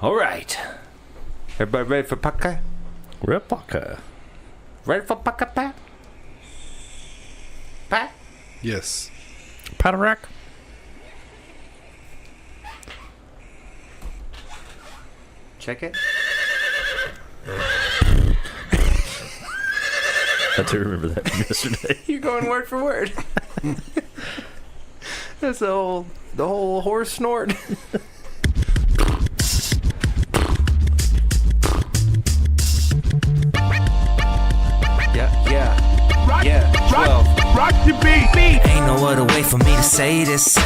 All right. Everybody ready for Paka? Repaka. Ready for Paka, Pat? Pat? Yes. Patarack. Check it. I do remember that from yesterday. You're going word for word. That's the whole horse snort. Yeah, 12. Rock the beat. Ain't no other way for me to say this.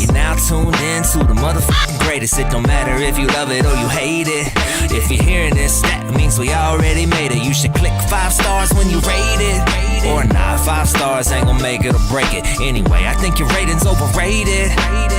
You're now tuned in to the motherfucking greatest. It don't matter if you love it or you hate it. If you're hearing this, that means we already made it. You should click 5 stars when you rate it. Or not, 5 stars ain't gonna make it or break it. Anyway, I think your rating's overrated.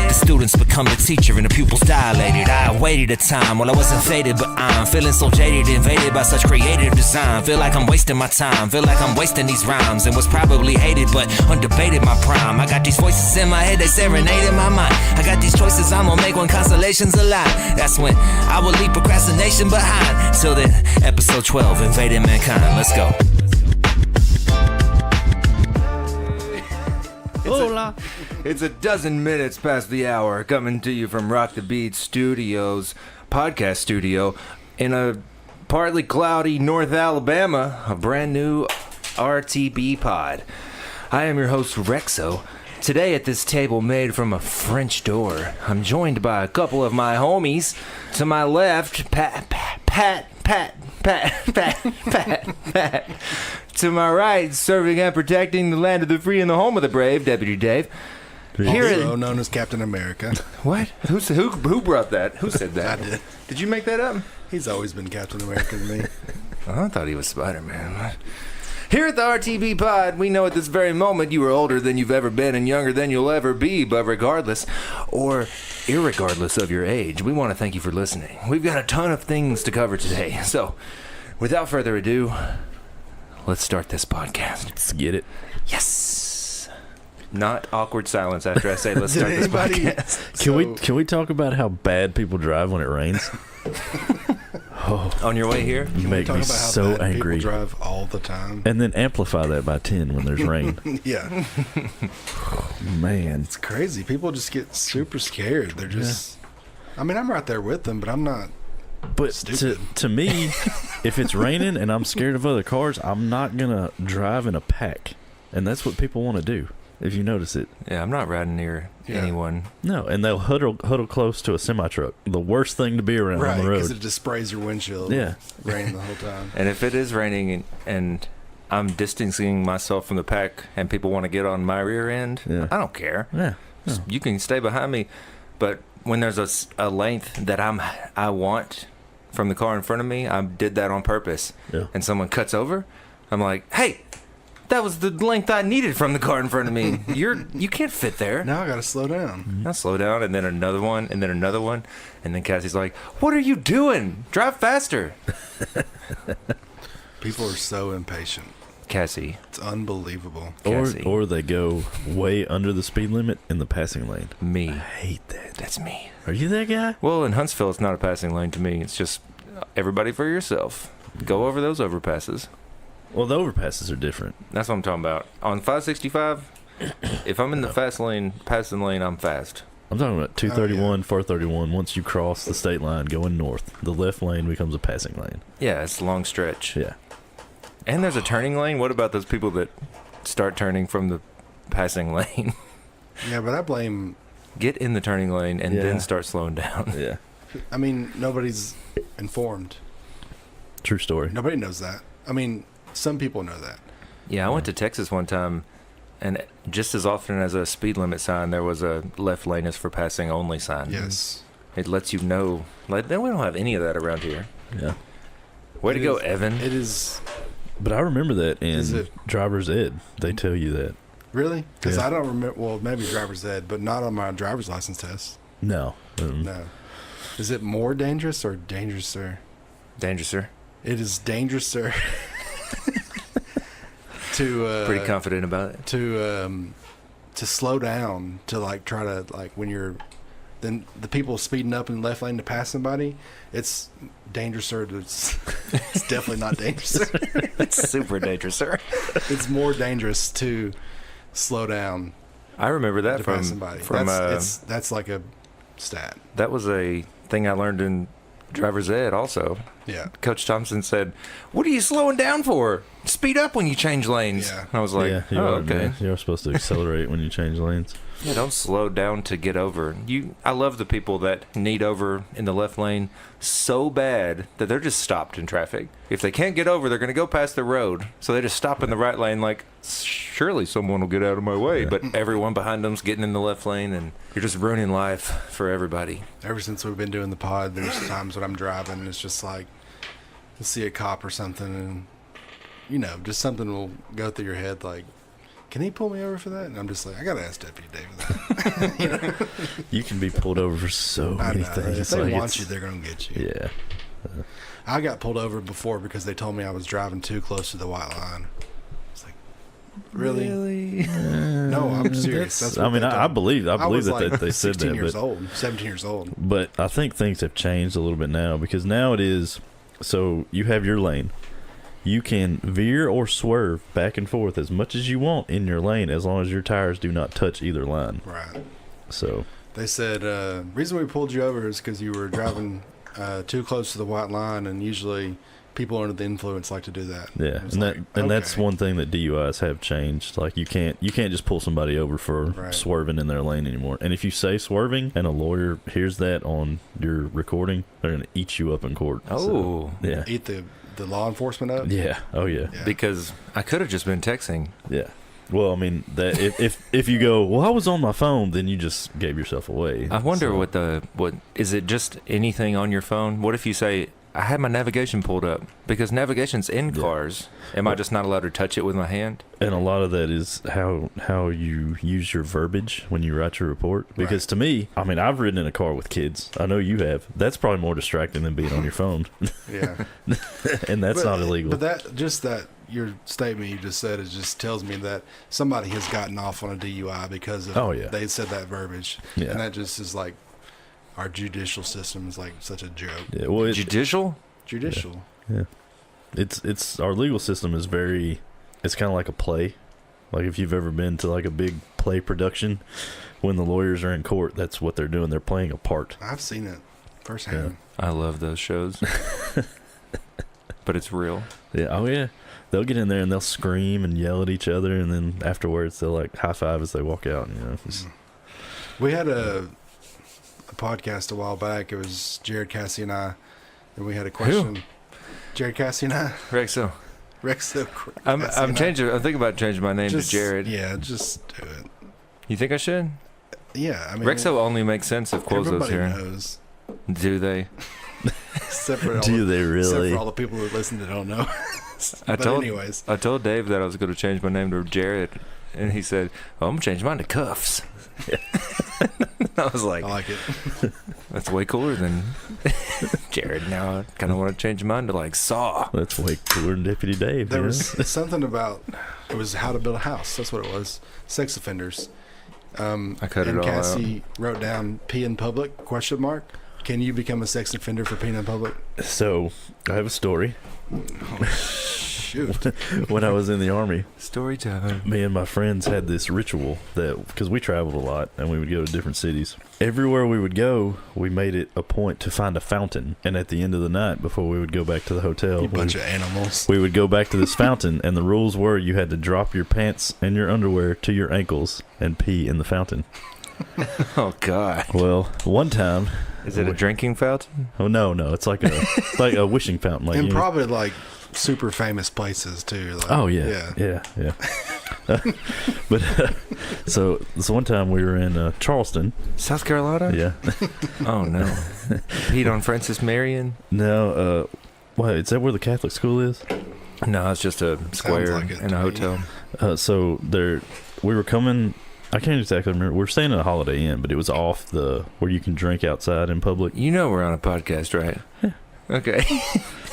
The students become the teacher and the pupils dilated. I waited a time while I wasn't faded, but I'm feeling so jaded, invaded by such creative design. Feel like I'm wasting my time, feel like I'm wasting these rhymes. And was probably hated, but undebated my prime. I got these voices in my head, they serenade in my mind. I got these choices I'm gonna make when constellations align. That's when I will leave procrastination behind. Till then, episode 12, invading mankind. Let's go. It's a dozen minutes past the hour, coming to you from Rock the Beat Studios, podcast studio, in a partly cloudy North Alabama, a brand new RTB pod. I am your host, Rexo. Today at this table made from a French door, I'm joined by a couple of my homies. To my left, Pat. To my right, serving and protecting the land of the free and the home of the brave, Deputy Dave. Also known as Captain America. What? Who brought that? Who said that? I did. Did you make that up? He's always been Captain America to me. I thought he was Spider-Man. Here at the RTB Pod, we know at this very moment you are older than you've ever been and younger than you'll ever be, but regardless, or irregardless of your age, we want to thank you for listening. We've got a ton of things to cover today, so without further ado, let's start this podcast. Let's get it. Yes! Not awkward silence after I say let's start this podcast. Can we talk about how bad people drive when it rains? On your way here? You make me so angry. People drive all the time. And then amplify that by 10 when there's rain. Yeah. Man. It's crazy. People just get super scared. They're just... I mean, I'm right there with them, but I'm not But stupid. to me, if it's raining and I'm scared of other cars, I'm not going to drive in a pack. And that's what people want to do, if you notice it. Yeah, I'm not riding near anyone. No, and they'll huddle close to a semi-truck. The worst thing to be around right, on the road. because it just sprays your windshield. Yeah. Rain the whole time. And if it is raining and I'm distancing myself from the pack and people want to get on my rear end, Yeah. I don't care. Yeah. You can stay behind me. But when there's a length that I want from the car in front of me, I did that on purpose. Yeah. And someone cuts over, I'm like, hey, that was the length I needed from the car in front of me. You can't fit there. Now I got to slow down. I'll slow down, and then another one, and then another one. And then Cassie's like, what are you doing? Drive faster. People are so impatient. Cassie. It's unbelievable. Cassie. Or they go way under the speed limit in the passing lane. Me. I hate that. That's me. Are you that guy? Well, in Huntsville, it's not a passing lane to me. It's just everybody for yourself. Go over those overpasses. Well, the overpasses are different. That's what I'm talking about. On 565, if I'm in the passing lane, I'm fast. I'm talking about 231, 431. Once you cross the state line going north, the left lane becomes a passing lane. Yeah, it's a long stretch. Yeah. And there's a turning lane. What about those people that start turning from the passing lane? Yeah, but I blame... Get in the turning lane and Yeah. then start slowing down. Yeah. I mean, nobody's informed. True story. Nobody knows that. I mean, some people know that. Yeah, I went to Texas one time, and just as often as a speed limit sign, there was a left lane is for passing only sign. Yes. It lets you know. Like, we don't have any of that around here. Yeah. Way to go, Evan. It is... But I remember that Is in it- driver's ed. They tell you that. Really? Because Yeah. I don't remember... Well, maybe driver's ed, but not on my driver's license test. No. No. Is it more dangerous or dangerouser? Dangerouser. It is dangerouser to... Pretty confident about it. To slow down, to like try to, like when you're then the people speeding up in the left lane to pass somebody, it's dangerous, sir. It's definitely not dangerous, sir. It's super dangerous, sir. It's more dangerous to slow down I remember that to from pass somebody. from That's like a stat. that was a thing I learned in driver's ed also. Yeah. Coach Thompson said, "What are you slowing down for? Speed up when you change lanes." Yeah. I was like, yeah, "Oh, okay." You're supposed to accelerate when you change lanes. Yeah, don't slow down to get over. I love the people that need over in the left lane so bad that they're just stopped in traffic. If they can't get over, they're going to go past the road. So they just stop in the right lane like, surely someone will get out of my way. Yeah. But everyone behind them's getting in the left lane, and you're just ruining life for everybody. Ever since we've been doing the pod, there's times when I'm driving, it's just like, you'll see a cop or something, and, just something will go through your head like, can he pull me over for that? And I'm just like, I got to ask Deputy David that. You can be pulled over for so I many know. things. If they Like, want it's- you, they're going to get you. Yeah. I got pulled over before because they told me I was driving too close to the white line. It's like, really? No, I'm serious. That's what I mean, they I told me. believe I was that like they said 16 that, years but old, 17 years old. But I think things have changed a little bit now, because now it is, so you have your lane. You can veer or swerve back and forth as much as you want in your lane, as long as your tires do not touch either line. Right. So They said, reason we pulled you over is because you were driving too close to the white line, and usually people under the influence like to do that. yeah, It was and like, that's okay. one thing that DUIs have changed. Like you can't just pull somebody over for Right. swerving in their lane anymore. And if you say swerving and a lawyer hears that on your recording, they're gonna eat you up in court. Oh. So, yeah, Eat the law enforcement up? yeah, oh yeah. Yeah. Because I could have just been texting. Yeah. Well, I mean, that if you go, well, I was on my phone, then you just gave yourself away. I wonder So, what is it just anything on your phone? What if you say, I had my navigation pulled up? Because navigation's in Yeah. cars. Am I just not allowed to touch it with my hand? and a lot of that is how you use your verbiage when you write your report. Because Right. to me, I mean, I've ridden in a car with kids. I know you have. That's probably more distracting than being on your phone, Yeah. and that's not illegal. But that your statement you just said, it just tells me that somebody has gotten off on a DUI because of Oh, yeah. they said that verbiage. Yeah. And that just is like, our judicial system is like such a joke. Yeah, well, Judicial? Judicial. it's our legal system is very. It's kind of like a play. Like if you've ever been to like a big play production, when the lawyers are in court, that's what they're doing. They're playing a part. I've seen it firsthand. I love those shows. But it's real. Yeah. Oh yeah. They'll get in there and they'll scream and yell at each other, and then afterwards they'll like high five as they walk out. It's- We had a podcast a while back. It was Jared Cassie and I, and we had a question. Jared Cassie and I. Rexo. Rex. I'm changing. I'm thinking about changing my name to Jared. Yeah, just do it. You think I should? Yeah, I mean, Rexo only makes sense if Quozo's everybody here. knows. Do they? Except for all Do they Except really? for all the people who listen that don't know. But anyways, I told Dave that I was going to change my name to Jared, and he said, "Oh, I'm going to change mine to Cuffs." I was like, I like it. "That's way cooler than Jared." Now I kind of want to change mine to like Saw. That's way cooler than Deputy Dave. There you know? was something about it was how to build a house. That's what it was. Sex offenders. I cut it and all Cassie wrote down "pee in public?" ? Can you become a sex offender for peeing in public? So I have a story. Oh, shoot. When I was in the Army, Story time. me and my friends had this ritual that, because we traveled a lot and we would go to different cities. Everywhere we would go, we made it a point to find a fountain. And at the end of the night, before we would go back to the hotel, You bunch of animals. we would go back to this fountain, and the rules were you had to drop your pants and your underwear to your ankles and pee in the fountain. Oh God. Well, one time, Is it a drinking fountain? oh no, it's like a wishing fountain, like And you know- probably like super famous places too. Like, Oh yeah. But so this one time we were in Charleston. South Carolina? Yeah. Oh no. Pete on Francis Marion? No. What is that? Where the Catholic school is? No, it's just a square like it in to a me. hotel. So there, we were coming. I can't exactly remember. We were staying at a Holiday Inn, but it was off the where you can drink outside in public. You know we're on a podcast, right? Yeah. Okay.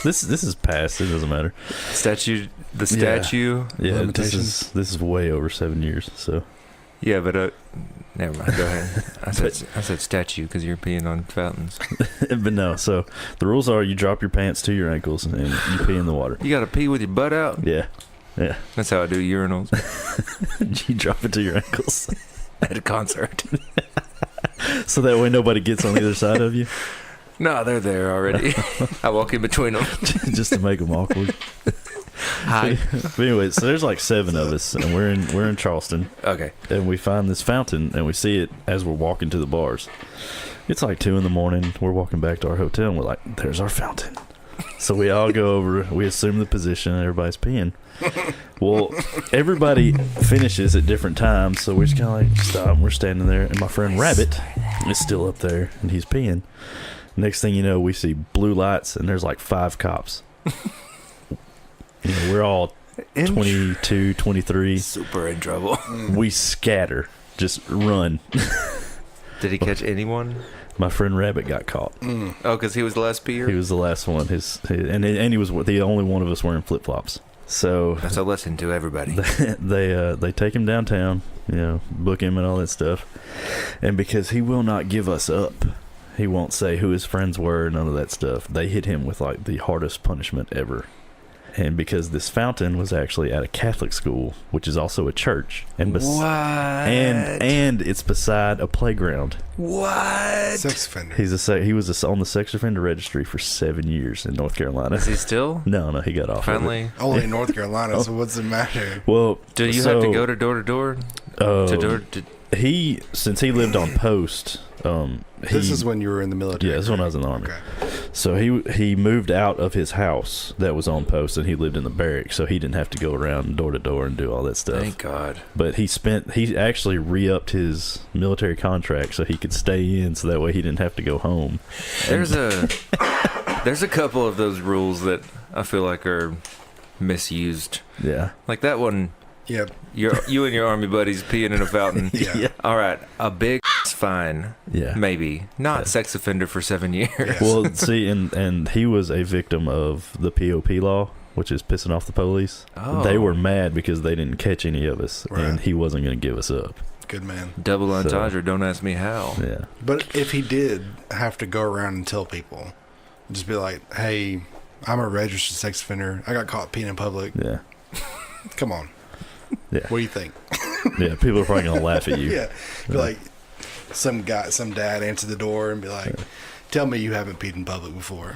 This is past. It doesn't matter. The Yeah. statue. Yeah. Limitations. This is way over 7 years. So Yeah, but never mind. Go ahead. I said statue because you're peeing on fountains. But no, so the rules are you drop your pants to your ankles and you pee in the water. You got to pee with your butt out? Yeah. That's how I do urinals. You drop it to your ankles. At a concert. So that way nobody gets on either side of you? No, they're there already. I walk in between them. Just to make them awkward. Hi. But anyway, so there's like 7 of us, and we're in Charleston. Okay. And we find this fountain, and we see it as we're walking to the bars. It's like 2 a.m. We're walking back to our hotel, and we're like, there's our fountain. So we all go over, we assume the position, and everybody's peeing. Well, everybody finishes at different times, so we're just kind of like, stop, and we're standing there, and my friend Rabbit is still up there, and he's peeing. Next thing you know, we see blue lights, and there's like 5 cops. You know, we're all 22, 23. Super in trouble. We scatter, just run. Did he catch anyone? My friend Rabbit got caught. Oh, because he was the last peer? He was the last one. And he was the only one of us wearing flip flops. So that's a lesson to everybody. They take him downtown, book him and all that stuff. And because he will not give us up, he won't say who his friends were, none of that stuff. They hit him with like the hardest punishment ever. And because this fountain was actually at a Catholic school, which is also a church, and what? And it's beside a playground. What? Sex offender. He was on the sex offender registry for 7 years in North Carolina. Is he still? No, he got off. Finally. Only in North Carolina, so what's the matter? Well, do you have to go to door to door? Since he lived on post. This is when you were in the military. Yeah, this is when I was in the Army. Okay. So he moved out of his house that was on post, and he lived in the barracks, so he didn't have to go around door to door and do all that stuff. Thank God. But he actually re-upped his military contract so he could stay in, so that way he didn't have to go home. There's a couple of those rules that I feel like are misused. Yeah. Like that one. Yep. You and your Army buddies peeing in a fountain. Yeah. All right, a big fine. Yeah. Maybe not sex offender for 7 years. Yes. Well, see, and he was a victim of the POP law, which is pissing off the police. Oh. They were mad because they didn't catch any of us, Right. and he wasn't going to give us up. Good man. Double entendre. Don't ask me how. Yeah. But if he did have to go around and tell people, just be like, hey, I'm a registered sex offender. I got caught peeing in public. Yeah. Come on. Yeah. What do you think? Yeah. People are probably going to laugh at you. Yeah. Be like, some dad answer the door and be like, tell me you haven't peed in public before.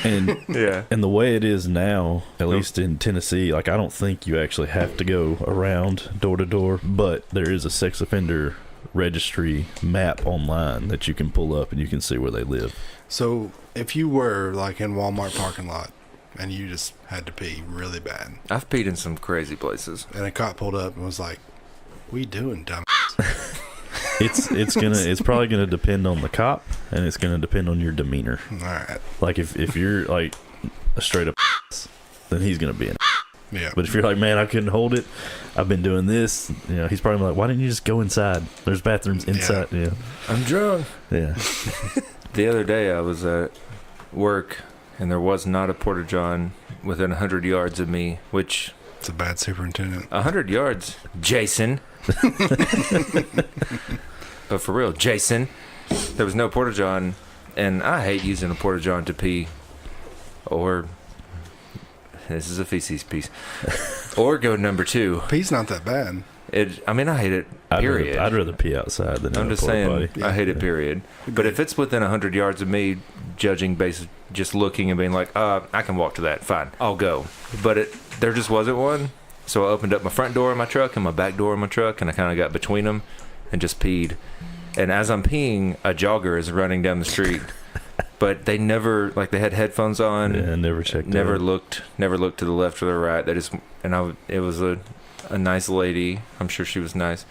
And Yeah. and the way it is now, at least in Tennessee, like I don't think you actually have to go around door to door, but there is a sex offender registry map online that you can pull up and you can see where they live. So if you were like in Walmart parking lot and you just had to pee really bad, I've peed in some crazy places. and a cop pulled up and was like, "What you doing, dumb?" It's probably gonna depend on the cop, and it's gonna depend on your demeanor. All right. Like if you're like a straight up then he's gonna be in. Yeah. But if you're like, man, I couldn't hold it, I've been doing this, he's probably like, why didn't you just go inside? There's bathrooms inside. Yeah. I'm drunk. Yeah. The other day I was at work and there was not a porta-john within 100 yards of me, which... It's a bad superintendent. 100 yards, Jason. But for real, Jason, there was no porta-john, and I hate using a porta-john to pee, or... This is a feces piece. Or go number 2. Pee's not that bad. I hate it, period. I'd rather pee outside than I'm in a just porta saying, potty. I hate it, period. But if it's within 100 yards of me, judging based, just looking and being like, I can walk to that, fine, I'll go. But there just wasn't one, so I opened up my front door of my truck and my back door of my truck, and I kind of got between them and just peed. And as I'm peeing, a jogger is running down the street. But they never, they had headphones on. Yeah, never checked. Never looked to the left or the right. They just, it was a nice lady. I'm sure she was nice.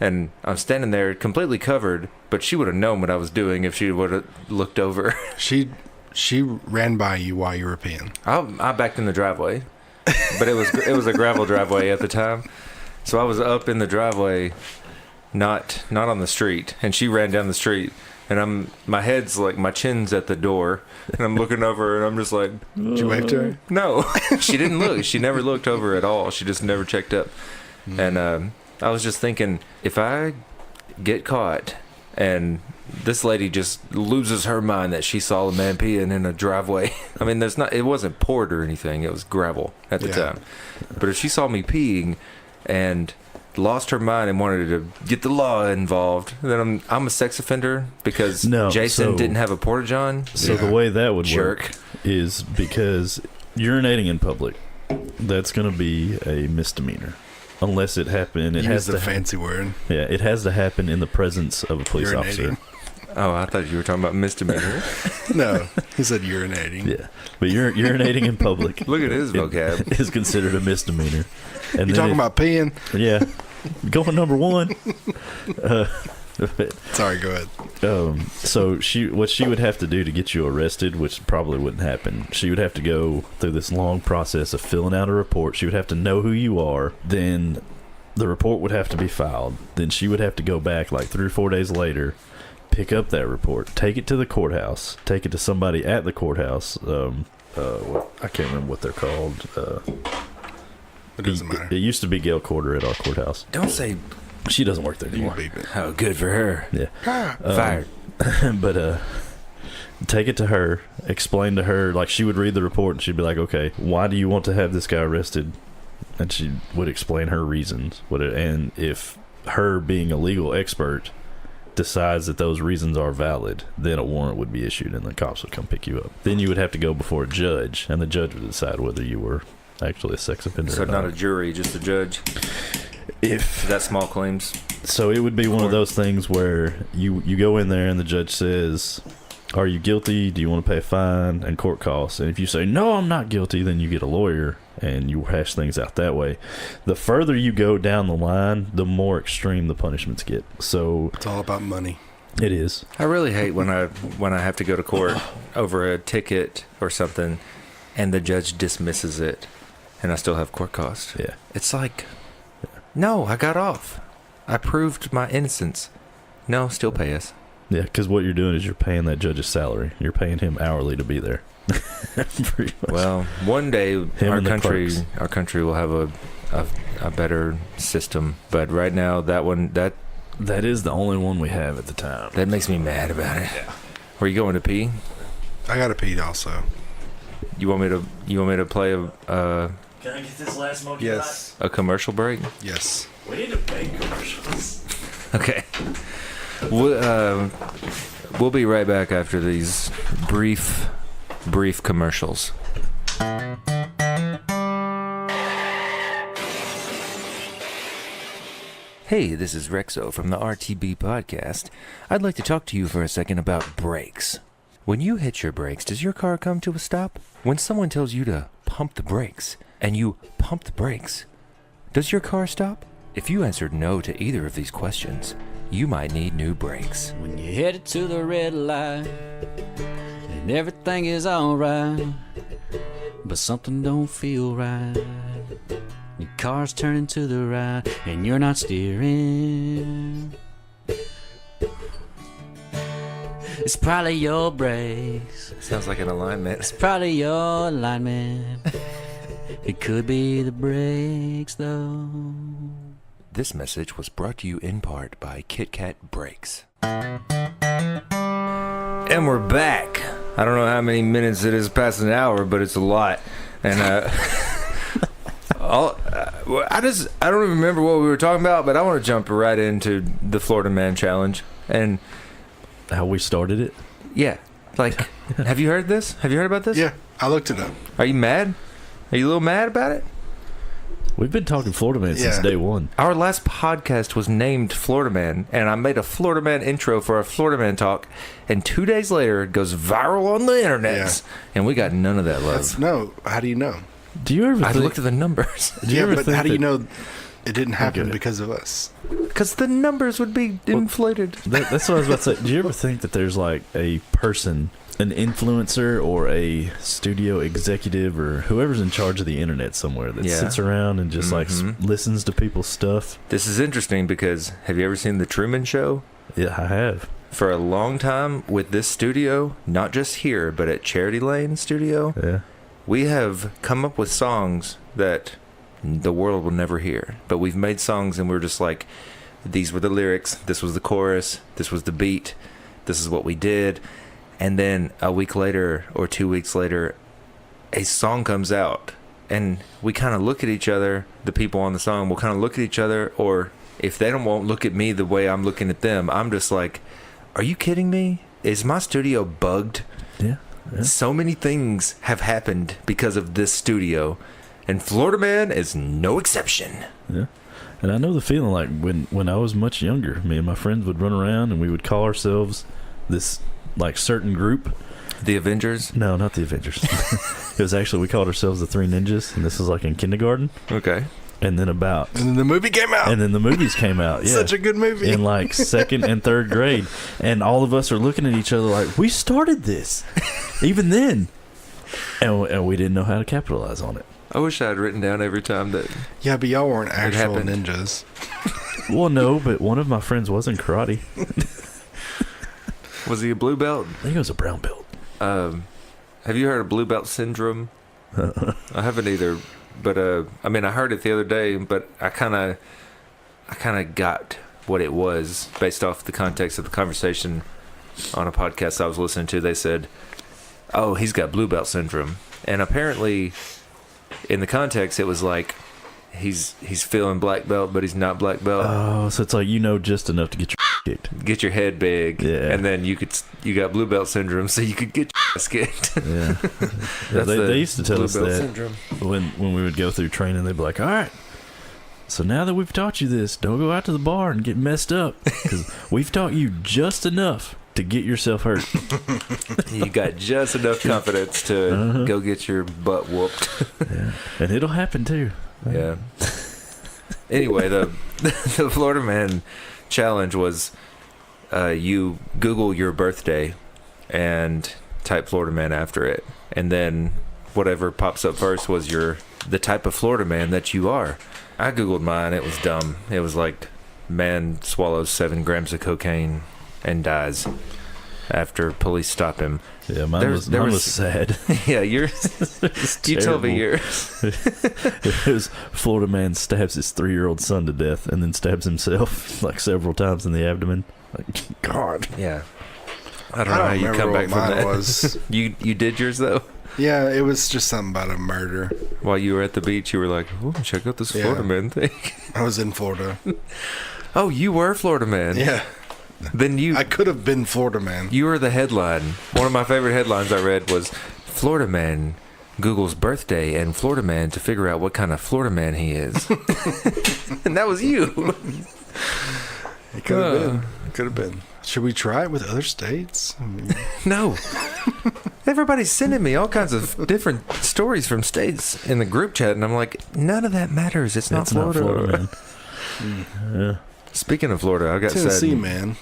And I'm standing there completely covered, but she would have known what I was doing if she would have looked over. She ran by you while you were peeing. I backed in the driveway, but it was a gravel driveway at the time. So I was up in the driveway, not on the street, and she ran down the street. And my head's my chin's at the door, and I'm looking over, and I'm just like, Did you wave to her? no. She didn't look. She never looked over at all. She just never checked up. And I was just thinking, if I get caught and this lady just loses her mind that she saw a man peeing in a driveway. I mean, it wasn't poured or anything. It was gravel at the time. But if she saw me peeing and lost her mind and wanted to get the law involved, then I'm a sex offender because Jason didn't have a porta-john. So the way that would Jerk. work is because urinating in public, that's going to be a misdemeanor. Unless it happened, it has a fancy word. Yeah, it has to happen in the presence of a police officer. Oh, I thought you were talking about misdemeanor. No, he said urinating. Yeah, but urinating in public. Look at his vocab. Is considered a misdemeanor. And you talking about peeing? Yeah, going number one. Sorry, go ahead. So what she would have to do to get you arrested, which probably wouldn't happen, she would have to go through this long process of filling out a report. She would have to know who you are. Then the report would have to be filed. Then she would have to go back like 3 or 4 days later, pick up that report, take it to the courthouse, take it to somebody at the courthouse. I can't remember what they're called. It doesn't matter. It used to be Gail Corder at our courthouse. Don't say. She doesn't work there You anymore. can beep it. Oh, good for her. Yeah. Fired. But take it to her, explain to her, like she would read the report and she'd be like, okay, why do you want to have this guy arrested? And she would explain her reasons. And if her being a legal expert decides that those reasons are valid, then a warrant would be issued and the cops would come pick you up. Then you would have to go before a judge, and the judge would decide whether you were actually a sex offender So or not. not a jury, just a judge. If Is that small claims? So it would be one of those things where you go in there and the judge says, are you guilty? Do you want to pay a fine and court costs? And if you say, no, I'm not guilty, then you get a lawyer and you hash things out that way. The further you go down the line, the more extreme the punishments get. So It's all about money. it is. I really hate when I have to go to court over a ticket or something and the judge dismisses it and I still have court costs. Yeah. It's like, no, I got off. I proved my innocence. No, still pay us. Yeah, because what you're doing is you're paying that judge's salary. You're paying him hourly to be there. Pretty much. Well, one day and the clerks. our country will have a better system, but right now that is the only one we have at the time. that makes me mad about it. Yeah. Were you going to pee? I got to pee also. You want me to play Can I get this last smoky Yes. a commercial break? Yes. We need to make commercials. Okay. We'll be right back after these brief commercials. Hey, this is Rexo from the RTB podcast. I'd like to talk to you for a second about brakes. When you hit your brakes, does your car come to a stop? When someone tells you to pump the brakes, and you pump the brakes, does your car stop? If you answered no to either of these questions, you might need new brakes. When you're headed to the red light and everything is alright, but something don't feel right. Your car's turning to the right and you're not steering. It's probably your brakes. Sounds like an alignment. It's probably your alignment. It could be the brakes though. This message was brought to you in part by Kit Kat Brakes. And we're back. I don't know how many minutes it is past an hour, but it's a lot. And I don't even remember what we were talking about, but I want to jump right into the Florida Man Challenge. And How we started it? yeah, like, have you heard this? Have you heard about this? Yeah, I looked it up. Are you mad? Are you a little mad about it? We've been talking Florida Man since Yeah. day one. Our last podcast was named Florida Man, and I made a Florida Man intro for our Florida Man talk, and 2 days later, it goes viral on the internet, and we got none of that love. No, how do you know? Do you ever I think... looked at the numbers. Do you Yeah, ever but think how do you that- know it didn't happen Okay. because of us? Because the numbers would be inflated. That's what I was about to say. Do you ever think that there's like a person, an influencer or a studio executive or whoever's in charge of the internet somewhere that Yeah. sits around and just like listens to people's stuff? This is interesting because have you ever seen The Truman Show? Yeah, I have. For a long time with this studio, not just here, but at Charity Lane Studio, Yeah. we have come up with songs that the world will never hear. But we've made songs and we're just like, these were the lyrics, this was the chorus, this was the beat, this is what we did. And then a week later or 2 weeks later, a song comes out and we kind of look at each other, the people on the song will kind of look at each other, or if they won't look at me the way I'm looking at them, I'm just like, are you kidding me? Is my studio bugged? Yeah. So many things have happened because of this studio, and Florida Man is no exception. Yeah. And I know the feeling, like when I was much younger, me and my friends would run around and we would call ourselves this like certain group. The Avengers? No, not the Avengers. It was actually, we called ourselves the Three Ninjas, and this was like in kindergarten. Okay. And then And then the movie came out. And then the movies came out. Yeah. Such a good movie. In like second and third grade. And all of us are looking at each other like, we started this. Even then. And we didn't know how to capitalize on it. I wish I had written down every time that. Yeah, but y'all weren't actual happened. ninjas. Well, no, but one of my friends was in karate. Was he a blue belt? I think it was a brown belt. Have you heard of blue belt syndrome? I haven't either, but I mean, I heard it the other day, but I kind of got what it was based off the context of the conversation on a podcast I was listening to. They said, "Oh, he's got blue belt syndrome," and apparently, in the context, it was like he's feeling black belt, but he's not black belt. Oh, so it's like, just enough to get your kicked. Get your head big, Yeah. and then you got blue belt syndrome, so you could get your ass kicked. Yeah. That's They used to tell blue us belt that syndrome. when we would go through training. They'd be like, all right, so now that we've taught you this, don't go out to the bar and get messed up, because we've taught you just enough to get yourself hurt. You got just enough confidence to go get your butt whooped. Yeah. And it'll happen too. Yeah. Anyway, the Florida Man challenge was you Google your birthday and type Florida Man after it, and then whatever pops up first was the type of Florida Man that you are. I Googled mine. It was dumb. It was like, man swallows 7 grams of cocaine and dies after police stop him. Yeah, mine was sad. Yeah, you tell me terrible. yours. It was Florida man stabs his 3-year-old son to death and then stabs himself like several times in the abdomen. Like, God. Yeah. I don't know how you remember come what back from mine that. was. You did yours though? Yeah, it was just something about a murder. While you were at the beach, you were like, "Oh, check out this Yeah. Florida Man thing." I was in Florida. Oh, you were Florida Man. Yeah, Then I could have been Florida Man. you were the headline. One of my favorite headlines I read was Florida Man Google's birthday and Florida Man to figure out what kind of Florida Man he is. And that was you. It could have been. It could have been. Should we try it with other states? I mean, No. Everybody's sending me all kinds of different stories from states in the group chat, and I'm like, none of that matters. It's not Florida. man. Yeah. Speaking of Florida, I got Tennessee, sad. man.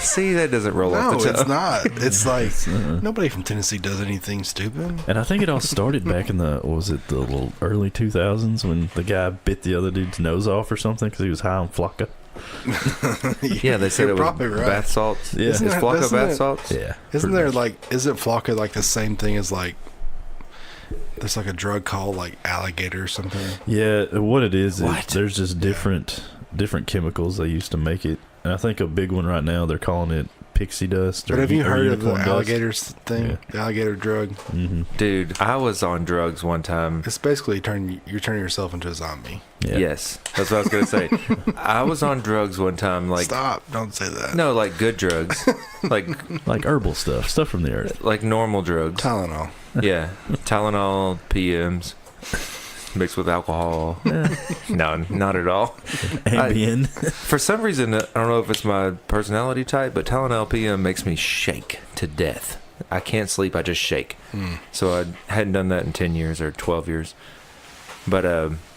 See, that doesn't roll No, off the tongue. it's not. It's like nobody from Tennessee does anything stupid. And I think it all started back in the little early 2000s when the guy bit the other dude's nose off or something because he was high on Flocka. Yeah, they said You're it was probably right. bath salts. Yeah. Is Isn't that- Flocka doesn't bath it- salts? Yeah. Isn't pretty there much. like, isn't Flocka like the same thing as like, there's like a drug called like alligator or something? Yeah, what it is What? there's just different chemicals they used to make it. And I think a big one right now, they're calling it pixie dust. But have you heard of the unicorn dust. alligators thing? Yeah. The alligator drug? Mm-hmm. Dude, I was on drugs one time. It's basically you're turning yourself into a zombie. Yeah. Yes, that's what I was gonna say. I was on drugs one time, like Stop! Don't say that. no, like good drugs, like Like herbal stuff from the earth. like normal drugs. Tylenol. Yeah, Tylenol, PMs, mixed with alcohol. No, not at all. Ambien. For some reason, I don't know if it's my personality type, but Tylenol PM makes me shake to death. I can't sleep. I just shake. So I hadn't done that in 10 years or 12 years. But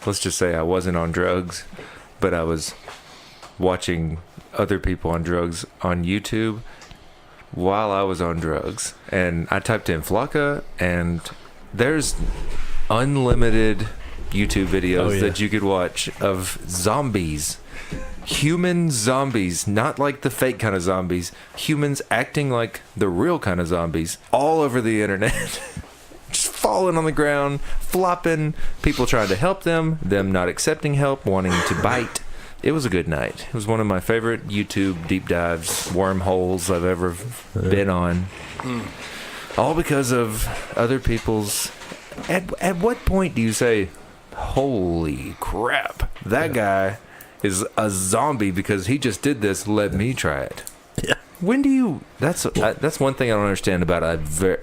let's just say I wasn't on drugs, but I was watching other people on drugs on YouTube while I was on drugs. And I typed in Flocka, and there's unlimited YouTube videos Oh, yeah. that you could watch of zombies. Human zombies, not like the fake kind of zombies. Humans acting like the real kind of zombies all over the internet. Just falling on the ground, flopping, people trying to help them not accepting help, wanting to bite. It was a good night. It was one of my favorite YouTube deep dives, wormholes I've ever been on. All because of other people's... At what point do you say, holy crap, that guy is a zombie because he just did this, let me try it? Yeah. When do you... That's one thing I don't understand about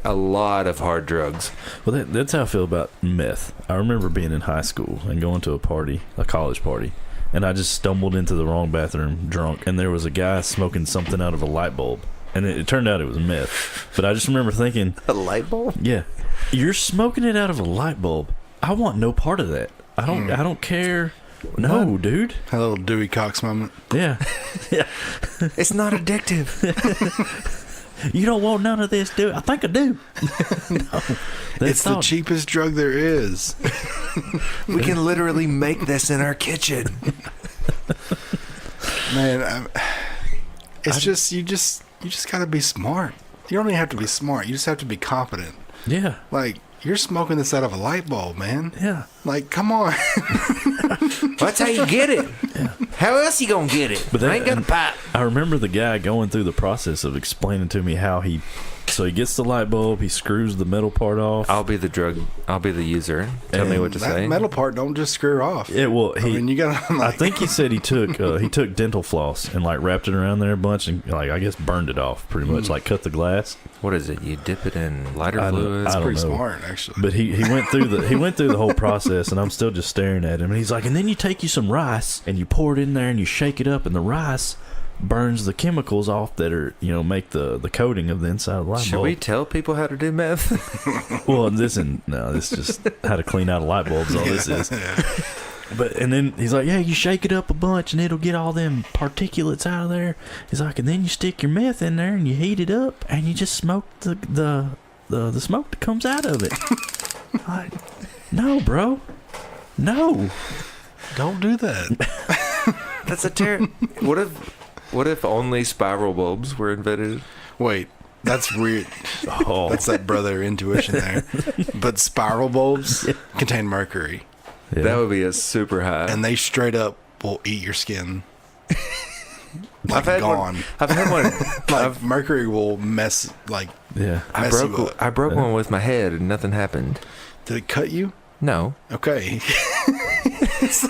a lot of hard drugs. Well, that's how I feel about meth. I remember being in high school and going to a party, a college party, and I just stumbled into the wrong bathroom drunk, and there was a guy smoking something out of a light bulb. And it turned out it was meth. But I just remember thinking... A light bulb? Yeah. You're smoking it out of a light bulb. I want no part of that. I don't care. No, dude. A little Dewey Cox moment. Yeah. Yeah. It's not addictive. You don't want none of this, do I think I do. No. It's the cheapest drug there is. We can literally make this in our kitchen. Man, you just gotta be smart. You don't even have to be smart. You just have to be competent. Yeah. Like, you're smoking this out of a light bulb, man. Yeah. Like, come on. That's how you get it. Yeah. How else you gonna get it? But I ain't got a pipe. I remember the guy going through the process of explaining to me how he gets the light bulb, he screws the metal part off. I'll be the user. Tell me what to that say. metal part don't just screw off. Yeah, well, I mean, you gotta. Like, I think he said he took dental floss and like wrapped it around there a bunch and like I guess burned it off pretty much, like cut the glass. What is it? You dip it in lighter I don't- fluid? I don't pretty know. smart, actually. But he went through the whole process, and I'm still just staring at him. And he's like, and then you take you some rice and you pour it in there and you shake it up, and the rice burns the chemicals off that are make the coating of the inside of the light Should bulb. we tell people how to do meth? Well, this is just how to clean out a light bulb. Is all this is. But and then he's like, yeah, you shake it up a bunch and it'll get all them particulates out of there. He's like, and then you stick your meth in there and you heat it up and you just smoke the smoke that comes out of it. Like, no, bro, no, don't do that. That's a What if only spiral bulbs were invented? Wait, that's weird. Oh. That's that brother intuition there. But spiral bulbs contain mercury, Yeah. That would be a super high. and they straight up will eat your skin. Like, I've had gone. I've had one. Like, mercury will mess. Like, Yeah. I mess you broke. up. I broke one with my head, and nothing happened. Did it cut you? No. Okay. It's